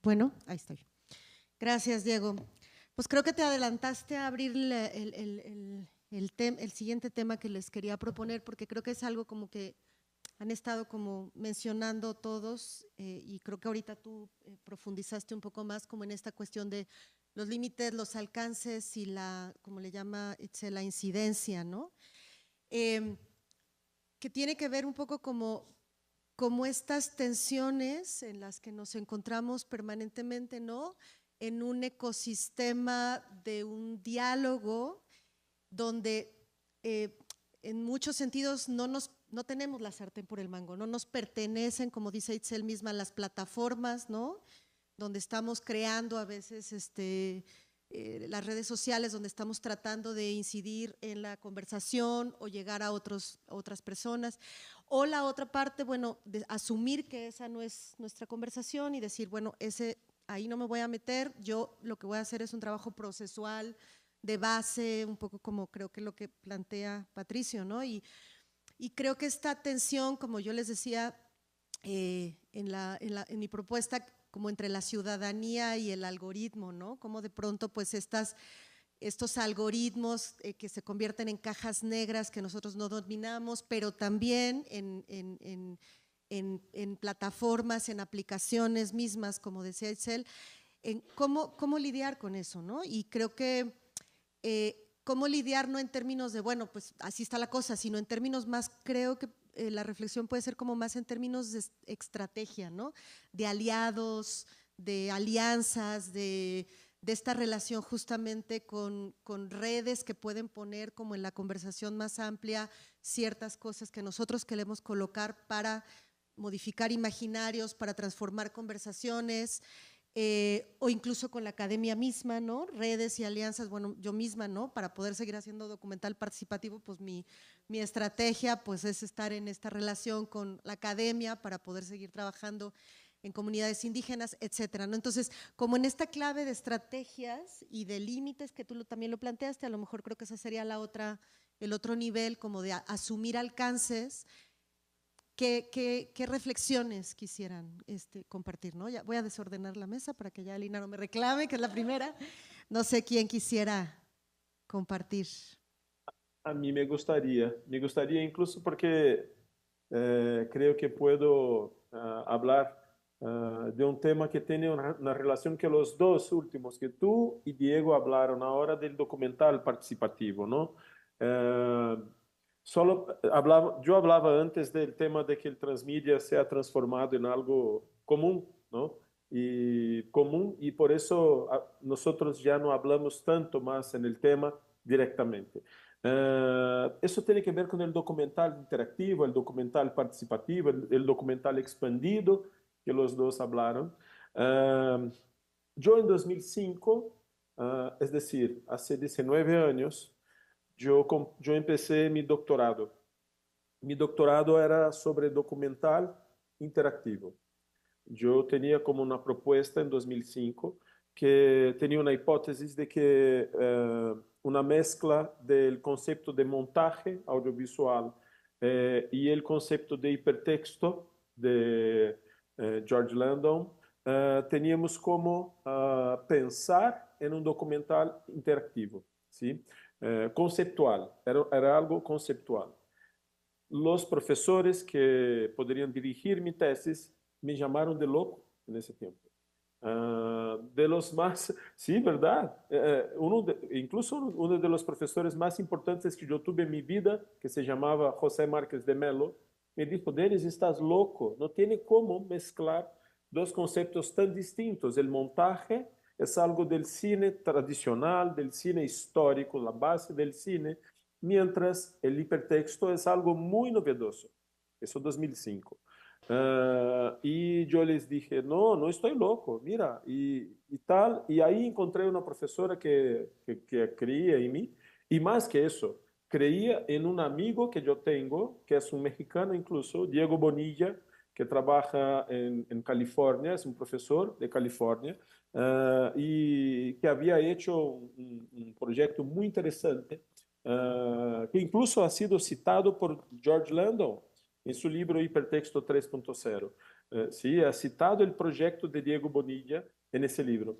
Bueno, ahí estoy. Gracias, Diego. Pues creo que te adelantaste a abrir el siguiente tema que les quería proponer, porque creo que es algo como que han estado como mencionando todos y creo que ahorita tú profundizaste un poco más como en esta cuestión de los límites, los alcances y la, como le llama Itzel, la incidencia, ¿no? Que tiene que ver un poco como estas tensiones en las que nos encontramos permanentemente, ¿no?, en un ecosistema de un diálogo donde en muchos sentidos no tenemos la sartén por el mango, no nos pertenecen, como dice Itzel misma, las plataformas, ¿no?, donde estamos creando a veces las redes sociales, donde estamos tratando de incidir en la conversación o llegar a otras personas. O la otra parte, bueno, de asumir que esa no es nuestra conversación y decir, bueno, ahí no me voy a meter, yo lo que voy a hacer es un trabajo procesual, de base, un poco como creo que lo que plantea Patricio, ¿no? Y creo que esta tensión, como yo les decía en mi propuesta, como entre la ciudadanía y el algoritmo, ¿no? Como de pronto pues estos algoritmos que se convierten en cajas negras que nosotros no dominamos, pero también en plataformas, en aplicaciones mismas, como decía Itzel, en cómo lidiar con eso, ¿no? Y creo que cómo lidiar no en términos de, bueno, pues así está la cosa, sino en términos más, creo que la reflexión puede ser como más en términos de estrategia, ¿no? De aliados, de alianzas, de esta relación justamente con redes que pueden poner como en la conversación más amplia ciertas cosas que nosotros queremos colocar para modificar imaginarios, para transformar conversaciones, o incluso con la academia misma, ¿no? Redes y alianzas, bueno, yo misma, ¿no? Para poder seguir haciendo documental participativo, pues mi estrategia pues es estar en esta relación con la academia para poder seguir trabajando en comunidades indígenas, etcétera, ¿no? Entonces, como en esta clave de estrategias y de límites que tú también lo planteaste, a lo mejor creo que esa sería el otro nivel, como de asumir alcances. ¿Qué reflexiones quisieran compartir, ¿no? Ya voy a desordenar la mesa para que ya Alina no me reclame, que es la primera. No sé quién quisiera compartir. A mí me gustaría incluso porque creo que puedo hablar de un tema que tiene una relación que los dos últimos, que tú y Diego hablaron ahora del documental participativo, ¿no? Eh, yo hablaba antes del tema de que el transmedia se ha transformado en algo común, ¿no? Y común, y por eso nosotros ya no hablamos tanto más en el tema directamente. Eso tiene que ver con el documental interactivo, el documental participativo, el documental expandido, que los dos hablaron. Yo en 2005, es decir, hace 19 años, yo empecé mi doctorado. Mi doctorado era sobre documental interactivo. Yo tenía como una propuesta en 2005 que tenía una hipótesis de que una mezcla del concepto de montaje audiovisual y el concepto de hipertexto de George Landon, teníamos como pensar en un documental interactivo, ¿sí? Conceptual, era algo conceptual. Los profesores que podrían dirigir mi tesis me llamaron de loco en ese tiempo. De los más, sí, ¿verdad? Incluso uno de los profesores más importantes que yo tuve en mi vida, que se llamaba José Márquez de Melo, me dijo: Denis, estás loco, no tiene cómo mezclar dos conceptos tan distintos. El montaje es algo del cine tradicional, del cine histórico, la base del cine, mientras el hipertexto es algo muy novedoso. Eso en 2005. Y yo les dije: no, no estoy loco, mira, y tal. Y ahí encontré una profesora que creía en mí, y más que eso, creía en un amigo que yo tengo, que es un mexicano incluso, Diego Bonilla, que trabaja en California, es un profesor de California, y que había hecho un proyecto muy interesante, que incluso ha sido citado por George Landon en su libro Hipertexto 3.0. Sí, ha citado el proyecto de Diego Bonilla en ese libro.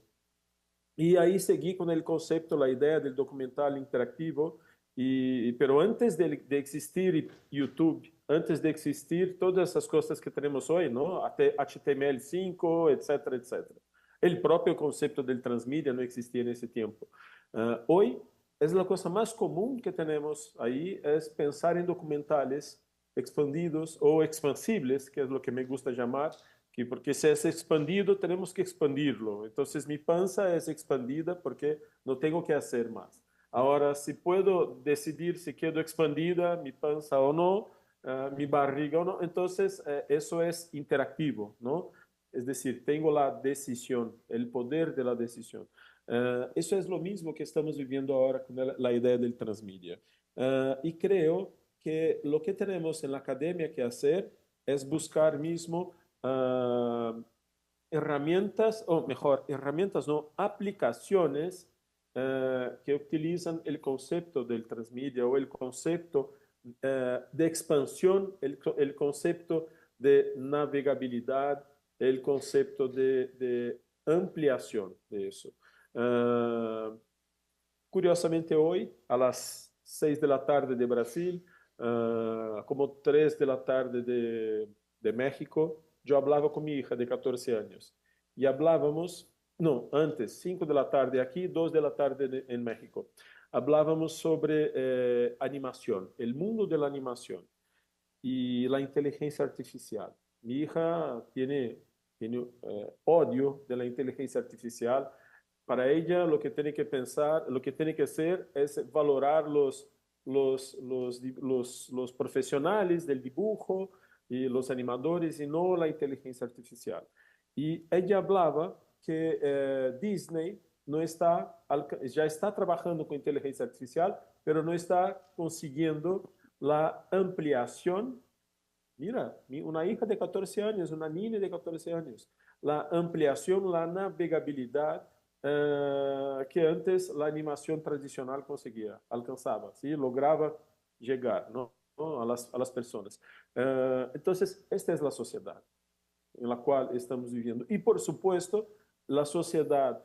Y ahí seguí con el concepto, la idea del documental interactivo, pero antes de existir YouTube, antes de existir todas esas cosas que tenemos hoy, ¿no? HTML5, etcétera, etcétera. El propio concepto del transmedia no existía en ese tiempo. Hoy es la cosa más común que tenemos ahí, es pensar en documentales expandidos o expansibles, que es lo que me gusta llamar, que porque si es expandido tenemos que expandirlo. Entonces mi panza es expandida porque no tengo que hacer más. Ahora, si puedo decidir si quedo expandida mi panza o no, mi barriga o no, entonces eso es interactivo, ¿no? Es decir, tengo la decisión, el poder de la decisión. Eso es lo mismo que estamos viviendo ahora con la idea del transmedia. Y creo que lo que tenemos en la academia que hacer es buscar mismo herramientas, o mejor, herramientas, no, aplicaciones que utilizan el concepto del transmedia o el concepto de expansión, el concepto de navegabilidad, el concepto de ampliación de eso. Curiosamente hoy, a las 6 de la tarde de Brasil, como 3 de la tarde de México, yo hablaba con mi hija de 14 años. Y hablábamos, no, antes, 5 de la tarde aquí, 2 de la tarde en México. Hablábamos sobre animación, el mundo de la animación y la inteligencia artificial. Mi hija tiene odio de la inteligencia artificial. Para ella lo que tiene que pensar, lo que tiene que hacer es valorar los profesionales del dibujo y los animadores y no la inteligencia artificial. Y ella hablaba que Disney no está, ya está trabajando con inteligencia artificial, pero no está consiguiendo la ampliación. Mira, una hija de 14 años, una niña de 14 años, la ampliación, la navegabilidad que antes la animación tradicional conseguía, alcanzaba, ¿sí? Lograba llegar, ¿no? A las personas. Entonces, esta es la sociedad en la cual estamos viviendo. Y por supuesto, la sociedad,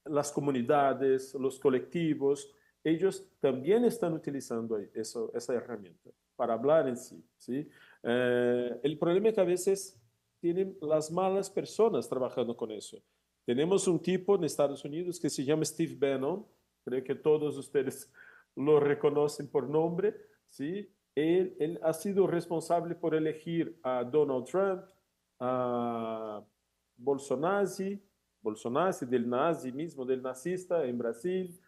las comunidades, los colectivos, ellos también están utilizando esa herramienta para hablar en sí, ¿sí? El problema es que a veces tienen las malas personas trabajando con eso. Tenemos un tipo en Estados Unidos que se llama Steve Bannon, creo que todos ustedes lo reconocen por nombre, ¿sí? Él ha sido responsable por elegir a Donald Trump, a Bolsonaro, del nazi mismo, del nazista en Brasil,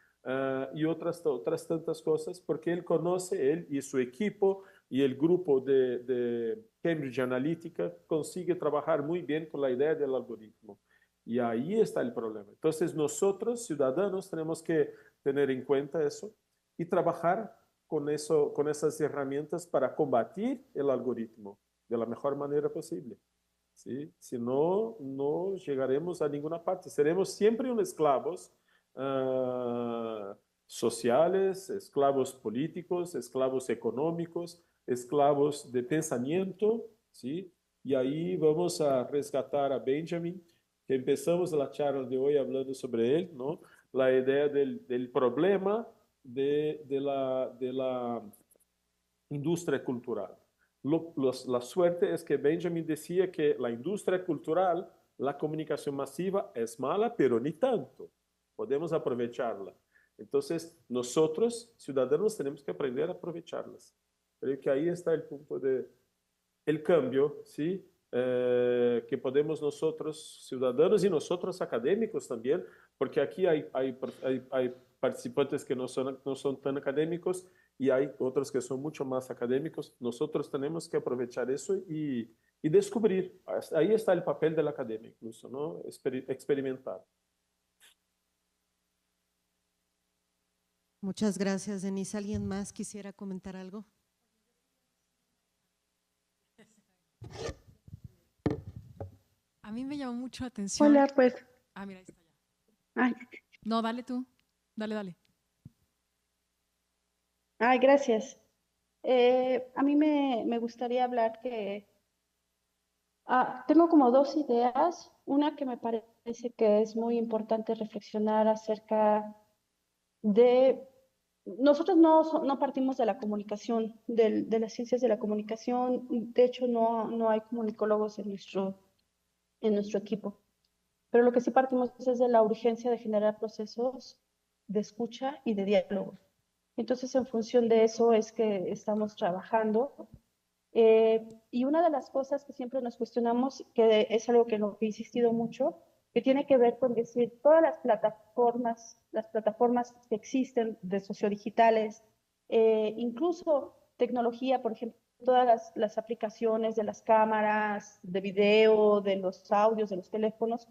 y otras tantas cosas, porque él conoce, él y su equipo y el grupo de Cambridge Analytica consigue trabajar muy bien con la idea del algoritmo. Y ahí está el problema. Entonces nosotros, ciudadanos, tenemos que tener en cuenta eso y trabajar con eso, con esas herramientas para combatir el algoritmo de la mejor manera posible. ¿Sí? Si no, no llegaremos a ninguna parte. Seremos siempre unos esclavos sociales, esclavos políticos, esclavos económicos, esclavos de pensamiento, ¿sí? Y ahí vamos a rescatar a Benjamin, que empezamos la charla de hoy hablando sobre él, ¿no? La idea del problema de la industria cultural. La suerte es que Benjamin decía que la industria cultural, la comunicación masiva es mala, pero ni tanto. Podemos aprovecharla. Entonces, nosotros, ciudadanos, tenemos que aprender a aprovecharlas. Creo que ahí está el punto el cambio, ¿sí? Que podemos nosotros, ciudadanos, y nosotros académicos también, porque aquí hay participantes que no son tan académicos y hay otros que son mucho más académicos. Nosotros tenemos que aprovechar eso y descubrir. Ahí está el papel del académico, incluso, ¿no? Experimentar. Muchas gracias, Denise. ¿Alguien más quisiera comentar algo? A mí me llamó mucho la atención. Hola, pues. Ah, mira, ahí está ya. Ay, No, dale tú. Dale. ay, gracias. A mí me gustaría hablar que tengo como dos ideas. Una que me parece que es muy importante reflexionar acerca de... Nosotros no partimos de la comunicación, de las ciencias de la comunicación. De hecho, no hay comunicólogos en nuestro equipo. Pero lo que sí partimos es de la urgencia de generar procesos de escucha y de diálogo. Entonces, en función de eso es que estamos trabajando. Y una de las cosas que siempre nos cuestionamos, que es algo que he insistido mucho, que tiene que ver con decir todas las plataformas que existen de sociodigitales, incluso tecnología, por ejemplo, todas las aplicaciones de las cámaras, de video, de los audios, de los teléfonos,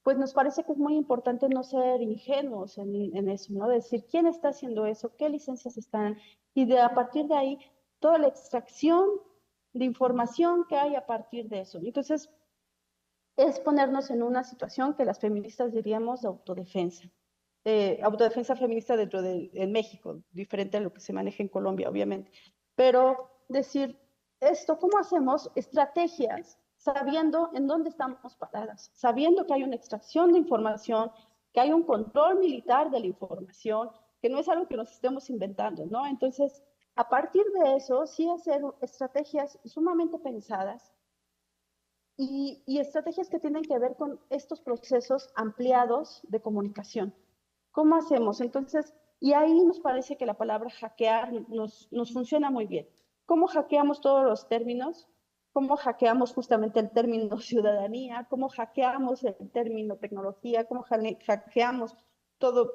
pues nos parece que es muy importante no ser ingenuos en eso, ¿no? Decir quién está haciendo eso, qué licencias están, y a partir de ahí, toda la extracción de información que hay a partir de eso. Entonces, es ponernos en una situación que las feministas diríamos de autodefensa. Autodefensa feminista en México, diferente a lo que se maneja en Colombia, obviamente. Pero decir, ¿cómo hacemos estrategias sabiendo en dónde estamos paradas? Sabiendo que hay una extracción de información, que hay un control militar de la información, que no es algo que nos estemos inventando, ¿no? Entonces, a partir de eso, sí hacer estrategias sumamente pensadas y estrategias que tienen que ver con estos procesos ampliados de comunicación. ¿Cómo hacemos? Entonces, y ahí nos parece que la palabra hackear nos funciona muy bien. ¿Cómo hackeamos todos los términos? ¿Cómo hackeamos justamente el término ciudadanía? ¿Cómo hackeamos el término tecnología? ¿Cómo hackeamos todo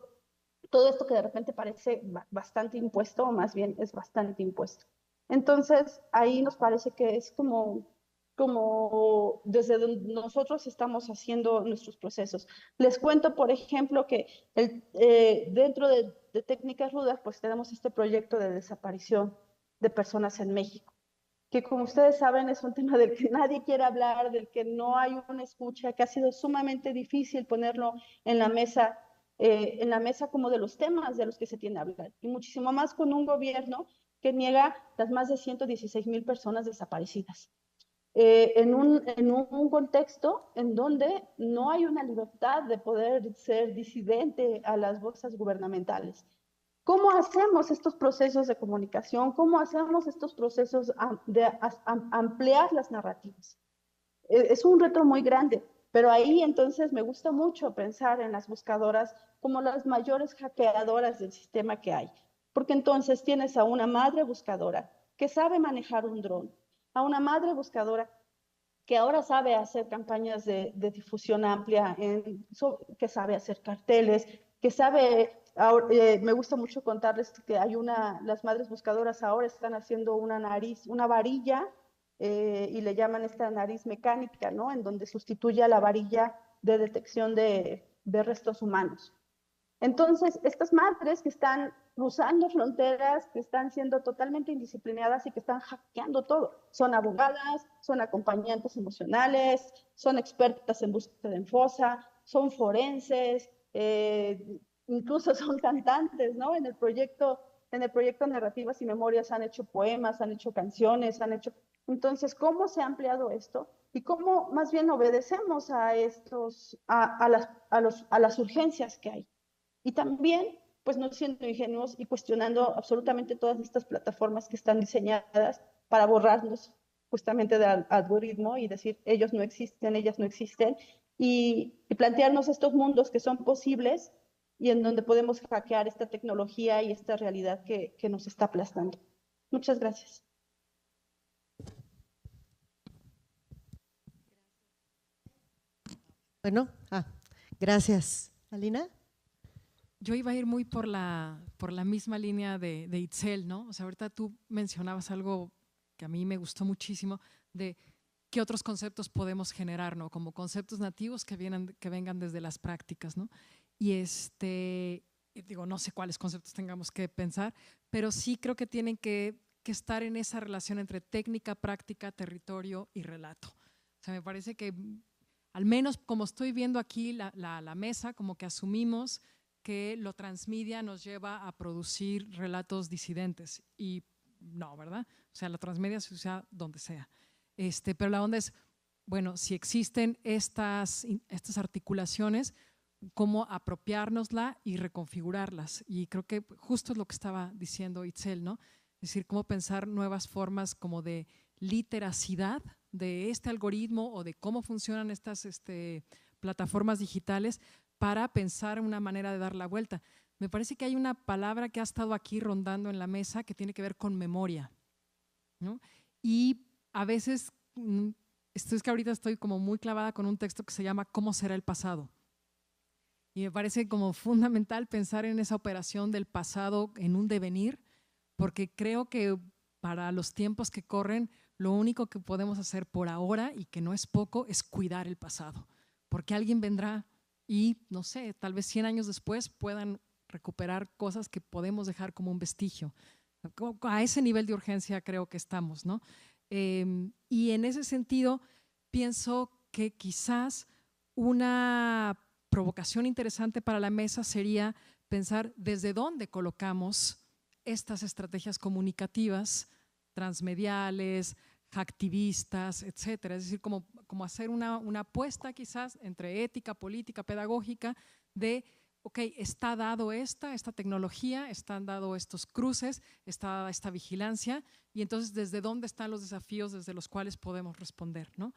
esto que de repente parece bastante impuesto, o más bien es bastante impuesto? Entonces, ahí nos parece que es como desde donde nosotros estamos haciendo nuestros procesos. Les cuento, por ejemplo, que dentro de Técnicas Rudas, pues tenemos este proyecto de desaparición de personas en México, que como ustedes saben es un tema del que nadie quiere hablar, del que no hay una escucha, que ha sido sumamente difícil ponerlo en la mesa como de los temas de los que se tiene que hablar, y muchísimo más con un gobierno que niega las más de 116,000 personas desaparecidas. En un contexto en donde no hay una libertad de poder ser disidente a las voces gubernamentales. ¿Cómo hacemos estos procesos de comunicación? ¿Cómo hacemos estos procesos de ampliar las narrativas? Es un reto muy grande, pero ahí entonces me gusta mucho pensar en las buscadoras como las mayores hackeadoras del sistema que hay, porque entonces tienes a una madre buscadora que sabe manejar un dron, a una madre buscadora que ahora sabe hacer campañas de difusión amplia, que sabe hacer carteles, que sabe, me gusta mucho contarles que hay las madres buscadoras ahora están haciendo una nariz, una varilla, y le llaman esta nariz mecánica, ¿no? En donde sustituye a la varilla de detección de restos humanos. Entonces, estas madres que están cruzando fronteras, que están siendo totalmente indisciplinadas y que están hackeando todo, son abogadas, son acompañantes emocionales, son expertas en búsqueda en fosa, son forenses, incluso son cantantes, ¿no? En el proyecto Narrativas y Memorias han hecho poemas, han hecho canciones, han hecho... Entonces, ¿cómo se ha ampliado esto? Y cómo más bien obedecemos a las urgencias que hay. Y también, pues no siendo ingenuos y cuestionando absolutamente todas estas plataformas que están diseñadas para borrarnos justamente del algoritmo y decir, ellos no existen, ellas no existen, y plantearnos estos mundos que son posibles y en donde podemos hackear esta tecnología y esta realidad que nos está aplastando. Muchas gracias. Bueno, gracias. Alina. Yo iba a ir muy por la misma línea de Itzel, ¿no? O sea, ahorita tú mencionabas algo que a mí me gustó muchísimo, de qué otros conceptos podemos generar, ¿no? Como conceptos nativos que vengan desde las prácticas, ¿no? Y digo, no sé cuáles conceptos tengamos que pensar, pero sí creo que tienen que estar en esa relación entre técnica, práctica, territorio y relato. O sea, me parece que, al menos como estoy viendo aquí la mesa, como que asumimos que lo transmedia nos lleva a producir relatos disidentes, y no, ¿verdad? O sea, la transmedia se usa donde sea. Pero la onda es, bueno, si existen estas articulaciones, cómo apropiárnosla y reconfigurarlas. Y creo que justo es lo que estaba diciendo Itzel, ¿no? Es decir, cómo pensar nuevas formas como de literacidad de este algoritmo o de cómo funcionan estas plataformas digitales para pensar una manera de dar la vuelta. Me parece que hay una palabra que ha estado aquí rondando en la mesa que tiene que ver con memoria, ¿no? Y a veces, es que ahorita estoy como muy clavada con un texto que se llama ¿Cómo será el pasado? Y me parece como fundamental pensar en esa operación del pasado en un devenir, porque creo que para los tiempos que corren, lo único que podemos hacer por ahora, y que no es poco, es cuidar el pasado, porque alguien vendrá y, no sé, tal vez 100 años después puedan recuperar cosas que podemos dejar como un vestigio. A ese nivel de urgencia creo que estamos, ¿no? Y en ese sentido pienso que quizás una provocación interesante para la mesa sería pensar desde dónde colocamos estas estrategias comunicativas, transmediales, hacktivistas, etcétera. Es decir, como hacer una apuesta quizás entre ética, política, pedagógica de, ok, está dado esta tecnología, están dados estos cruces, está dada esta vigilancia, y entonces desde dónde están los desafíos desde los cuales podemos responder, ¿no?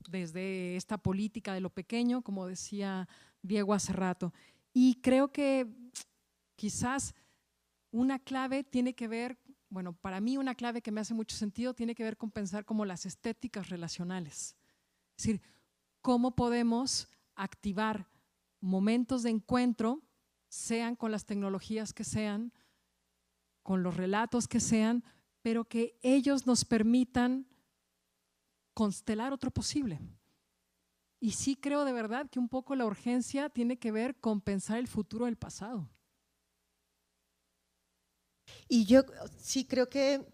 Desde esta política de lo pequeño, como decía Diego hace rato. Y creo que quizás una clave tiene que ver, bueno, para mí una clave que me hace mucho sentido tiene que ver con pensar como las estéticas relacionales. Es decir, cómo podemos activar momentos de encuentro, sean con las tecnologías que sean, con los relatos que sean, pero que ellos nos permitan constelar otro posible. Y sí creo de verdad que un poco la urgencia tiene que ver con pensar el futuro del pasado. Y yo sí creo que,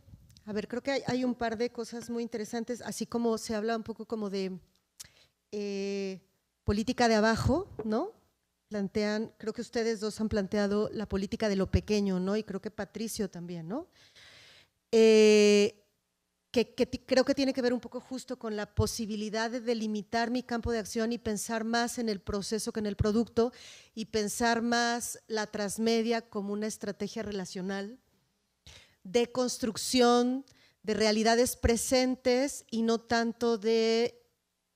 creo que hay un par de cosas muy interesantes, así como se habla un poco como de política de abajo, ¿no? Creo que ustedes dos han planteado la política de lo pequeño, ¿no? Y creo que Patricio también, ¿no? creo que tiene que ver un poco justo con la posibilidad de delimitar mi campo de acción y pensar más en el proceso que en el producto, y pensar más la transmedia como una estrategia relacional de construcción de realidades presentes y no tanto de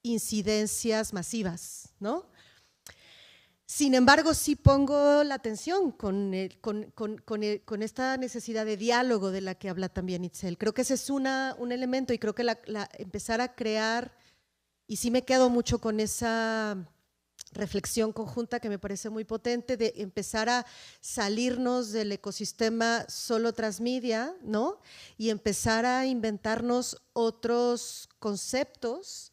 incidencias masivas, ¿no? Sin embargo, sí pongo la atención con esta necesidad de diálogo de la que habla también Itzel. Creo que ese es un elemento, y creo que empezar a crear, y sí me quedo mucho con esa reflexión conjunta que me parece muy potente, de empezar a salirnos del ecosistema solo transmedia, ¿no? Y empezar a inventarnos otros conceptos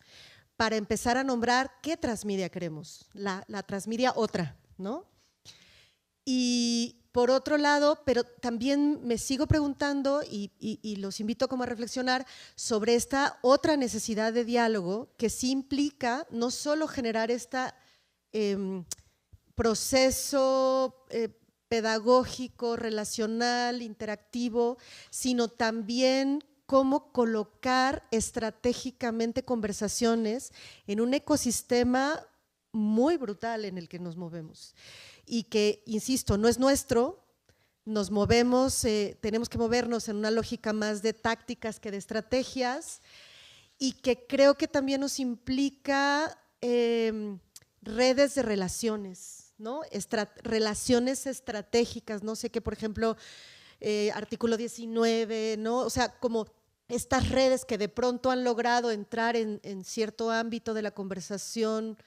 para empezar a nombrar qué transmedia queremos, la transmedia otra, ¿no? Y por otro lado, pero también me sigo preguntando, y los invito como a reflexionar sobre esta otra necesidad de diálogo que sí implica no solo generar este proceso pedagógico, relacional, interactivo, sino también cómo colocar estratégicamente conversaciones en un ecosistema muy brutal en el que nos movemos y que, insisto, no es nuestro, nos movemos, tenemos que movernos en una lógica más de tácticas que de estrategias, y que creo que también nos implica redes de relaciones, ¿no? Relaciones estratégicas, no sé qué, por ejemplo, artículo 19, ¿no? O sea, como estas redes que de pronto han logrado entrar en cierto ámbito de la conversación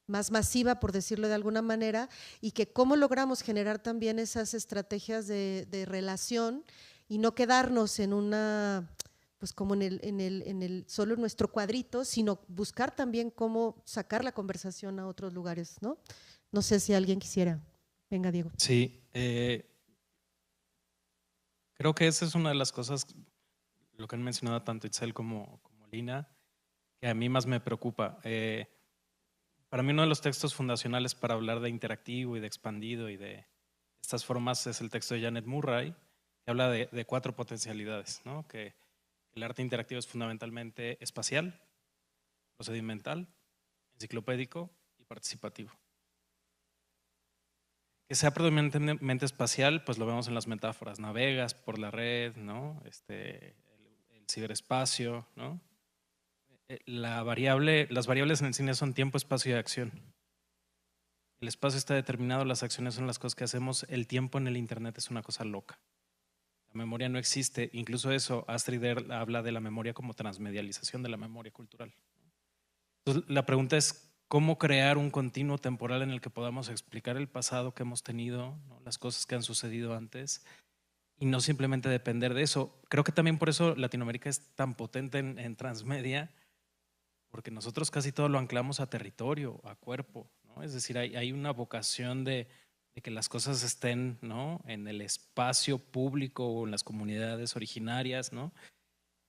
más masiva, por decirlo de alguna manera, y que cómo logramos generar también esas estrategias de relación y no quedarnos en una, pues como solo en nuestro cuadrito, sino buscar también cómo sacar la conversación a otros lugares, ¿no? No sé si alguien quisiera. Venga, Diego. Sí, creo que esa es una de las cosas, lo que han mencionado tanto Itzel como Lina, que a mí más me preocupa. Para mí uno de los textos fundacionales para hablar de interactivo y de expandido y de estas formas es el texto de Janet Murray, que habla de 4 potencialidades, ¿no? Que el arte interactivo es fundamentalmente espacial, procedimental, enciclopédico y participativo. Que sea predominantemente espacial, pues lo vemos en las metáforas, navegas por la red, ¿no? El ciberespacio, ¿no? Las variables en el cine son tiempo, espacio y acción. El espacio está determinado, las acciones son las cosas que hacemos, el tiempo en el internet es una cosa loca. La memoria no existe, incluso eso, Astrid habla de la memoria como transmedialización de la memoria cultural. Entonces, la pregunta es, ¿cómo crear un continuo temporal en el que podamos explicar el pasado que hemos tenido, ¿no? Las cosas que han sucedido antes, y no simplemente depender de eso? Creo que también por eso Latinoamérica es tan potente en transmedia, porque nosotros casi todo lo anclamos a territorio, a cuerpo, ¿no? Es decir, hay una vocación de que las cosas estén, ¿no? En el espacio público o en las comunidades originarias, ¿no?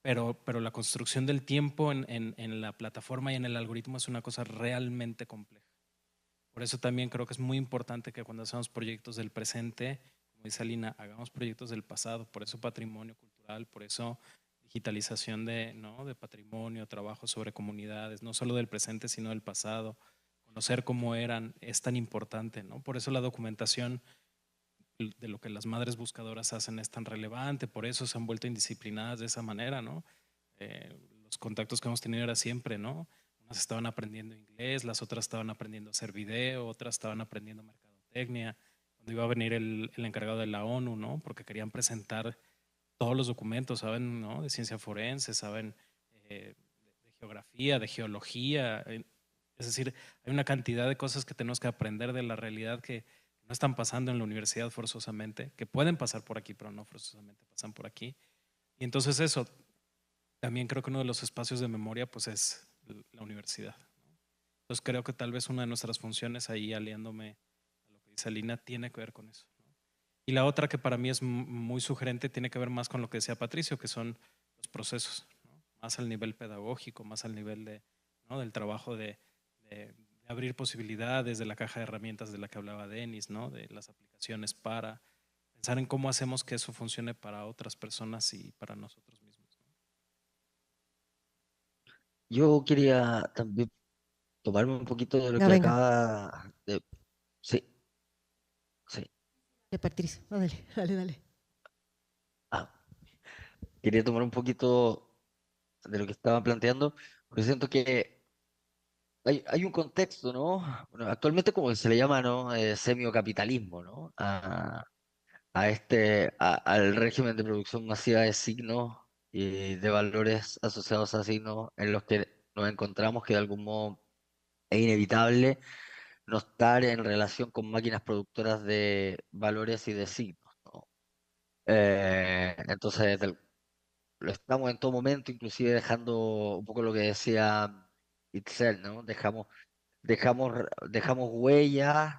Pero la construcción del tiempo en la plataforma y en el algoritmo es una cosa realmente compleja. Por eso también creo que es muy importante que cuando hacemos proyectos del presente, como dice Alina, hagamos proyectos del pasado. Por eso patrimonio cultural, por eso digitalización ¿no? de patrimonio, trabajo sobre comunidades, no solo del presente, sino del pasado. Conocer cómo eran es tan importante, ¿no? Por eso la documentación de lo que las madres buscadoras hacen es tan relevante, por eso se han vuelto indisciplinadas de esa manera, ¿no? Los contactos que hemos tenido era siempre, ¿no? Unas estaban aprendiendo inglés, las otras estaban aprendiendo a hacer video, otras estaban aprendiendo mercadotecnia. Cuando iba a venir el encargado de la ONU, ¿no? Porque querían presentar todos los documentos, saben, ¿no? De ciencia forense, saben de geografía, de geología. Es decir, hay una cantidad de cosas que tenemos que aprender de la realidad que no están pasando en la universidad forzosamente, que pueden pasar por aquí, pero no forzosamente pasan por aquí. Y entonces eso, también creo que uno de los espacios de memoria pues es la universidad, ¿no? Entonces creo que tal vez una de nuestras funciones ahí, aliándome a lo que dice Alina, tiene que ver con eso, ¿no? Y la otra que para mí es muy sugerente tiene que ver más con lo que decía Patricio, que son los procesos, ¿no? Más al nivel pedagógico, más al nivel ¿no? del trabajo de abrir posibilidades, de la caja de herramientas de la que hablaba Denis, ¿no? De las aplicaciones para pensar en cómo hacemos que eso funcione para otras personas y para nosotros mismos, ¿no? Yo quería también tomarme un poquito de lo Ya que venga, acaba de... Sí, sí. de Patricia. Dale, dale, dale. Ah, quería tomar un poquito de lo que estaba planteando, porque siento que hay un contexto, ¿no? Bueno, actualmente como se le llama, ¿no? Semiocapitalismo, ¿no? Al régimen de producción masiva de signos y de valores asociados a signos en los que nos encontramos que de algún modo es inevitable no estar en relación con máquinas productoras de valores y de signos, ¿no? Entonces, lo estamos en todo momento, inclusive dejando un poco lo que decía Itzel, ¿no? Dejamos huellas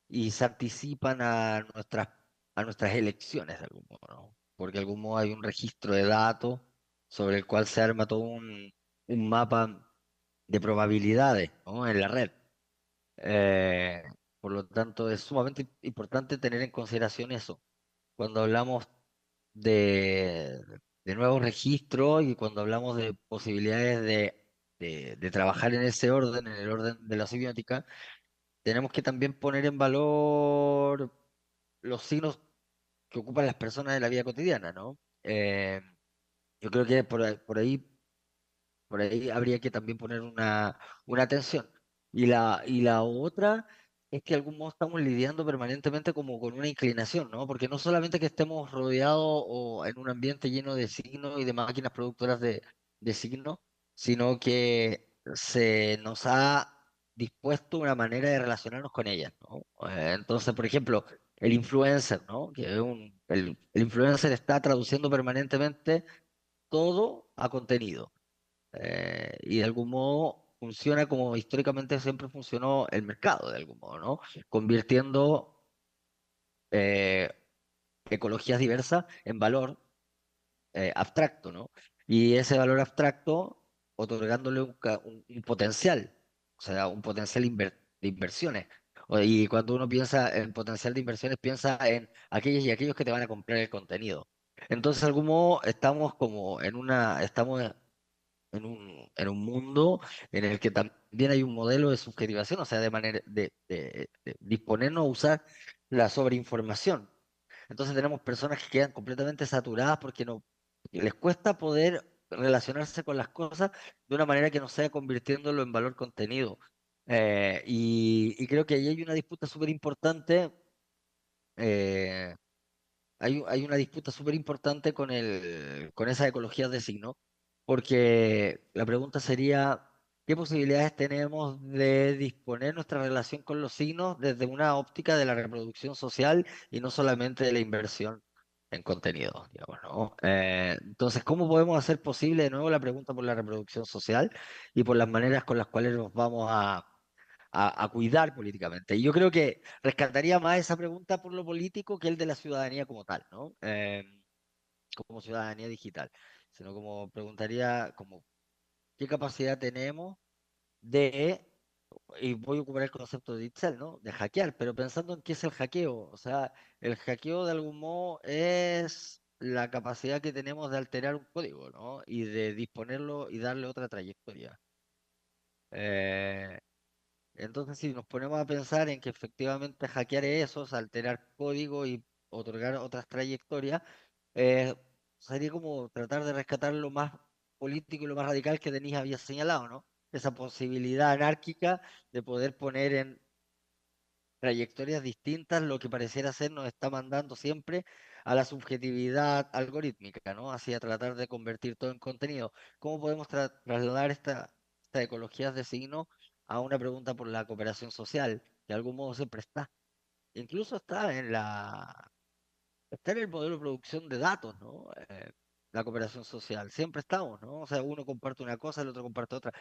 y se anticipan a nuestras elecciones de algún modo, ¿no? Porque de algún modo hay un registro de datos sobre el cual se arma todo un mapa de probabilidades, ¿no? En la red. Eh, por lo tanto, es sumamente importante tener en consideración eso. Cuando hablamos de, de nuevos registros y cuando hablamos de posibilidades de trabajar en ese orden, en el orden de la semiótica, tenemos que también poner en valor los signos que ocupan las personas de la vida cotidiana, ¿no? Yo creo que por ahí habría que también poner una atención. Y la otra es que de algún modo estamos lidiando permanentemente como con una inclinación, ¿no? Porque no solamente que estemos rodeados o en un ambiente lleno de signos y de máquinas productoras de signos, sino que se nos ha dispuesto una manera de relacionarnos con ellas, ¿no? Entonces, por ejemplo, el influencer, ¿no? El influencer está traduciendo permanentemente todo a contenido. Y de algún modo funciona como históricamente siempre funcionó el mercado, de algún modo, ¿no? Convirtiendo eh, ecologías diversas en valor abstracto, ¿no? Y ese valor abstracto otorgándole un potencial, o sea, un potencial de inversiones. Y cuando uno piensa en potencial de inversiones, piensa en aquellos y aquellos que te van a comprar el contenido. Entonces, de algún modo, estamos en un mundo en el que también hay un modelo de subjetivación, o sea, de manera de disponernos a usar la sobreinformación. Entonces tenemos personas que quedan completamente saturadas porque no les cuesta poder relacionarse con las cosas de una manera que no sea convirtiéndolo en valor contenido. Y creo que ahí hay una disputa súper importante. eh, hay una disputa súper importante con esas ecologías de signo, porque la pregunta sería, ¿qué posibilidades tenemos de disponer nuestra relación con los signos desde una óptica de la reproducción social y no solamente de la inversión en contenido, digamos, ¿no? Entonces, ¿cómo podemos hacer posible de nuevo la pregunta por la reproducción social y por las maneras con las cuales nos vamos a cuidar políticamente? Y yo creo que rescataría más esa pregunta por lo político que el de la ciudadanía como tal, ¿no? Como ciudadanía digital, sino como preguntaría como qué capacidad tenemos de, y voy a ocupar el concepto de Itzel, ¿no? De hackear, pero pensando en qué es el hackeo. O sea, el hackeo de algún modo es la capacidad que tenemos de alterar un código, ¿no? Y de disponerlo y darle otra trayectoria. Eh, entonces, si nos ponemos a pensar en que efectivamente hackear eso, es alterar código y otorgar otras trayectorias, eh, sería como tratar de rescatar lo más político y lo más radical que Denis había señalado, ¿no? Esa posibilidad anárquica de poder poner en trayectorias distintas lo que pareciera ser nos está mandando siempre a la subjetividad algorítmica, ¿no? Hacia tratar de convertir todo en contenido. ¿Cómo podemos trasladar estas ecologías de signo a una pregunta por la cooperación social? De algún modo siempre está. Incluso está en el modelo de producción de datos, ¿no? La cooperación social. Siempre estamos, ¿no? O sea, uno comparte una cosa, el otro comparte otra.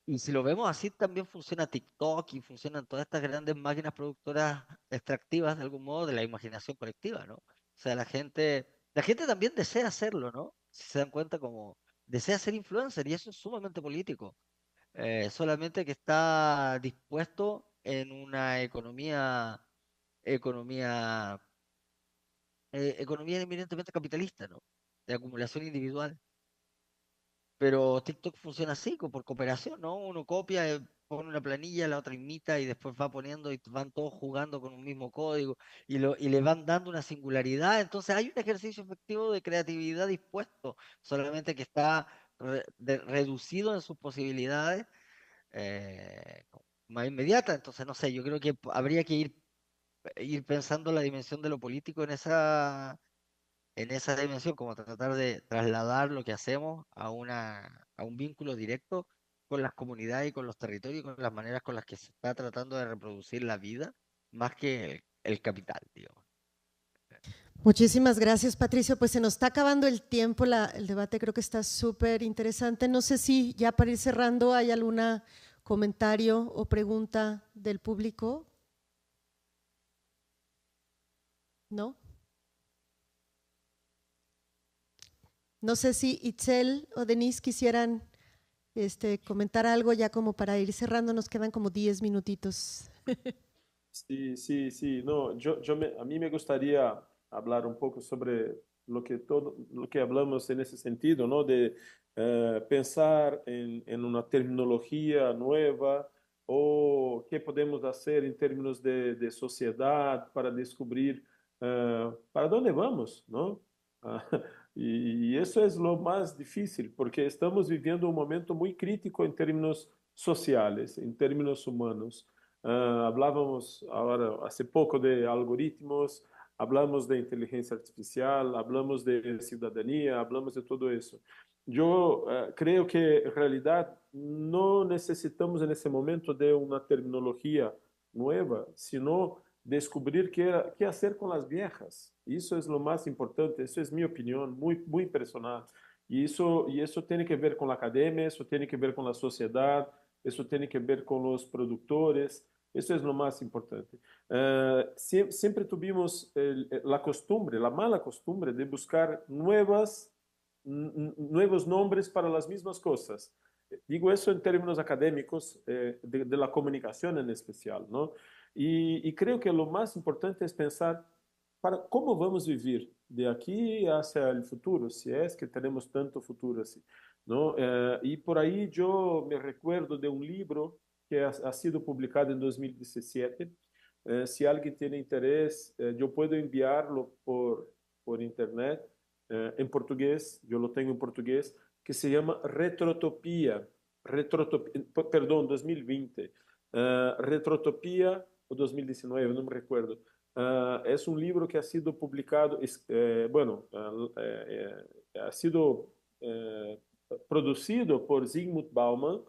Y si lo vemos así, también funciona TikTok y funcionan todas estas grandes máquinas productoras extractivas de algún modo de la imaginación colectiva, ¿no? O sea, la gente también desea hacerlo, ¿no? Si se dan cuenta como desea ser influencer y eso es sumamente político. Solamente que está dispuesto en una economía, economía eminentemente capitalista, ¿no? De acumulación individual. pero TikTok funciona así, por cooperación, ¿no? Uno copia, pone una planilla, la otra imita y después va poniendo y van todos jugando con un mismo código y le van dando una singularidad. Entonces hay un ejercicio efectivo de creatividad dispuesto, solamente que está reducido en sus posibilidades más inmediatas. Entonces, no sé, yo creo que habría que ir pensando la dimensión de lo político en esa dimensión, como tratar de trasladar lo que hacemos a un vínculo directo con las comunidades y con los territorios y con las maneras con las que se está tratando de reproducir la vida, más que el capital, digamos. Muchísimas gracias, Patricio. Pues se nos está acabando el tiempo, el debate creo que está súper interesante. No sé si ya para ir cerrando hay algún comentario o pregunta del público. ¿No? No sé si Itzel o Denise quisieran comentar algo ya como para ir cerrando, nos quedan como 10 minutitos. Sí, sí, sí. No, a mí me gustaría hablar un poco sobre lo que hablamos en ese sentido, ¿no? De pensar en una terminología nueva o qué podemos hacer en términos de sociedad para descubrir para dónde vamos, ¿no? Ah, y eso es lo más difícil, porque estamos viviendo un momento muy crítico en términos sociales, en términos humanos. Hablábamos ahora, hace poco, de algoritmos, hablamos de inteligencia artificial, hablamos de ciudadanía, hablamos de todo eso. Yo creo que en realidad no necesitamos en ese momento de una terminología nueva, sino descubrir qué hacer con las viejas. Eso es lo más importante, eso es mi opinión, muy, muy personal. Y eso tiene que ver con la academia, eso tiene que ver con la sociedad, eso tiene que ver con los productores. Eso es lo más importante. Siempre tuvimos la costumbre, la mala costumbre de buscar nuevos nombres para las mismas cosas. Digo eso en términos académicos, de la comunicación en especial, ¿no? Y creo que lo más importante es pensar para cómo vamos a vivir de aquí hacia el futuro, si es que tenemos tanto futuro así, ¿no? Y por ahí yo me recuerdo de un libro que ha sido publicado en 2017. Si alguien tiene interés, yo puedo enviarlo por internet, en portugués, yo lo tengo en portugués, que se llama Retrotopía, perdón, 2020, Retrotopía o 2019, no me recuerdo. Es un libro que ha sido publicado, bueno, ha sido producido por Zygmunt Bauman,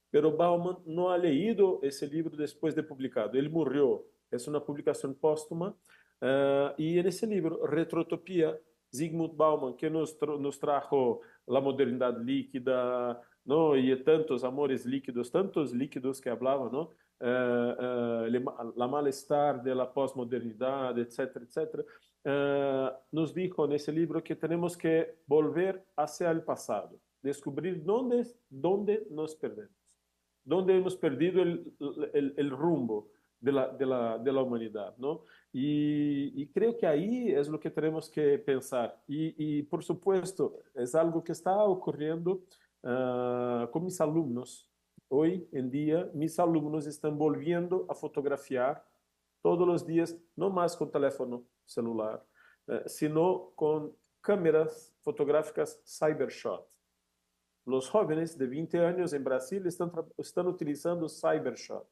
pero Bauman no ha leído ese libro después de publicado. Él murió. Es una publicación póstuma. Y en ese libro, Retrotopía, Zygmunt Bauman, que nos trajo la modernidad líquida, ¿no? Y tantos amores líquidos, tantos líquidos que hablaba, ¿no? La malestar de la posmodernidad, etcétera, etcétera. Nos dijo en ese libro que tenemos que volver hacia el pasado, descubrir dónde nos perdemos, dónde hemos perdido el rumbo de la humanidad, ¿no? Y creo que ahí es lo que tenemos que pensar. Y por supuesto, es algo que está ocurriendo con mis alumnos. Hoy en día, mis alumnos están volviendo a fotografiar todos los días, no más con teléfono celular, sino con cámaras fotográficas Cybershot. Los jóvenes de 20 años en Brasil están utilizando Cybershot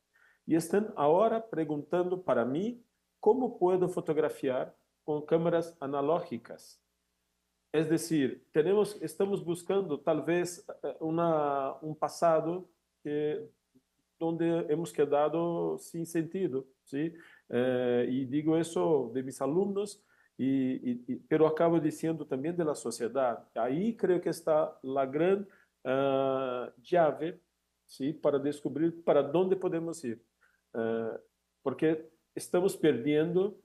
y están ahora preguntando para mí cómo puedo fotografiar con cámaras analógicas. Es decir, estamos buscando tal vez un pasado donde hemos quedado sin sentido, ¿sí? Y digo eso de mis alumnos, pero acabo diciendo también de la sociedad. Ahí creo que está la gran llave, ¿sí? Para descubrir para dónde podemos ir. Porque estamos perdiendo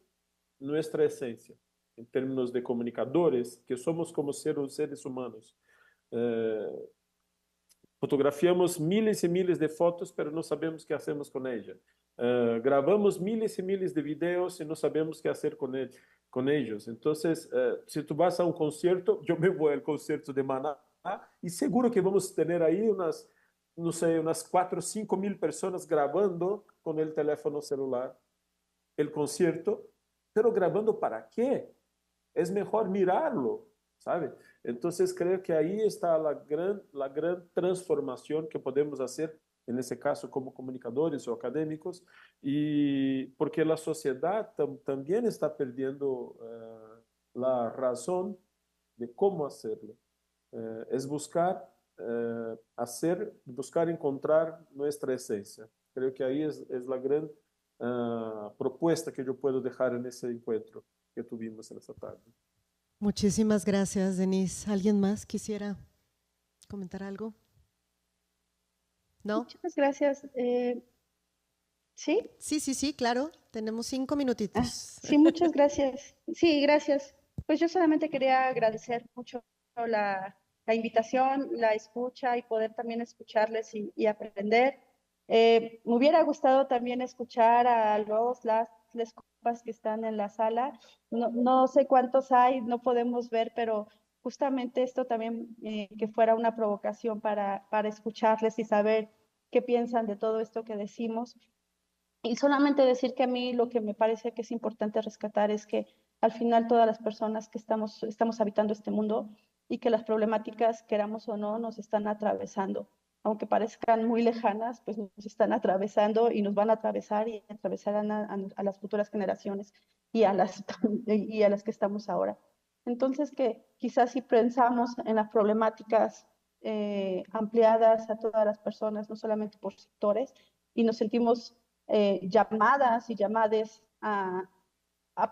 nuestra esencia en términos de comunicadores, que somos como seres humanos. Fotografiamos miles y miles de fotos, pero no sabemos qué hacemos con ella. Grabamos miles y miles de videos y no sabemos qué hacer con ellos. Entonces, si tú vas a un concierto, yo me voy al concierto de Maná y seguro que vamos a tener ahí unas, no sé, unas 4 o 5 mil personas grabando con el teléfono celular el concierto, pero grabando para qué? Es mejor mirarlo, ¿sabe? Entonces creo que ahí está la gran transformación que podemos hacer, en ese caso como comunicadores o académicos, y porque la sociedad también está perdiendo la razón de cómo hacerlo. Es buscar buscar encontrar nuestra esencia. Creo que ahí es la gran propuesta que yo puedo dejar en ese encuentro que tuvimos en esta tarde. Muchísimas gracias, Denise. ¿Alguien más quisiera comentar algo? ¿No? Muchas gracias. ¿Sí? Sí, claro. Tenemos 5 minutitos. Sí, muchas gracias. Sí, gracias. Pues yo solamente quería agradecer mucho la invitación, la escucha y poder también escucharles y aprender. Me hubiera gustado también escuchar a las compas que están en la sala. No sé cuántos hay, no podemos ver, pero justamente esto también que fuera una provocación para escucharles y saber qué piensan de todo esto que decimos. Y solamente decir que a mí lo que me parece que es importante rescatar es que al final todas las personas que estamos habitando este mundo y que las problemáticas, queramos o no, nos están atravesando. Aunque parezcan muy lejanas, pues nos están atravesando y nos van a atravesar y atravesarán a las futuras generaciones y a las que estamos ahora. Entonces, que quizás si pensamos en las problemáticas ampliadas a todas las personas, no solamente por sectores, y nos sentimos llamadas y llamades a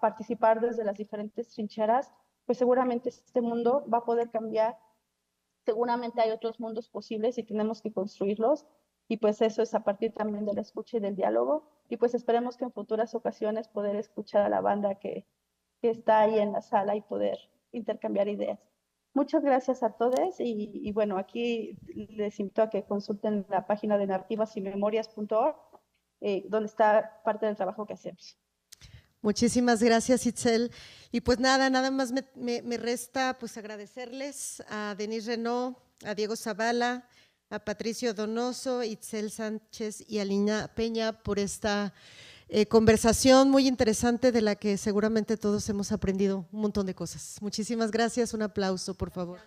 participar desde las diferentes trincheras, pues seguramente este mundo va a poder cambiar. Seguramente hay otros mundos posibles y tenemos que construirlos. Y pues eso es a partir también de la escucha y del diálogo. Y pues esperemos que en futuras ocasiones poder escuchar a la banda que está ahí en la sala y poder intercambiar ideas. Muchas gracias a todos y bueno, aquí les invito a que consulten la página de narrativasimemorias.org, donde está parte del trabajo que hacemos. Muchísimas gracias, Itzel. Y pues nada más me resta pues agradecerles a Denise Renaud, a Diego Zavala, a Patricio Donoso, Itzel Sánchez y a Lina Peña por esta conversación muy interesante de la que seguramente todos hemos aprendido un montón de cosas. Muchísimas gracias. Un aplauso, por favor.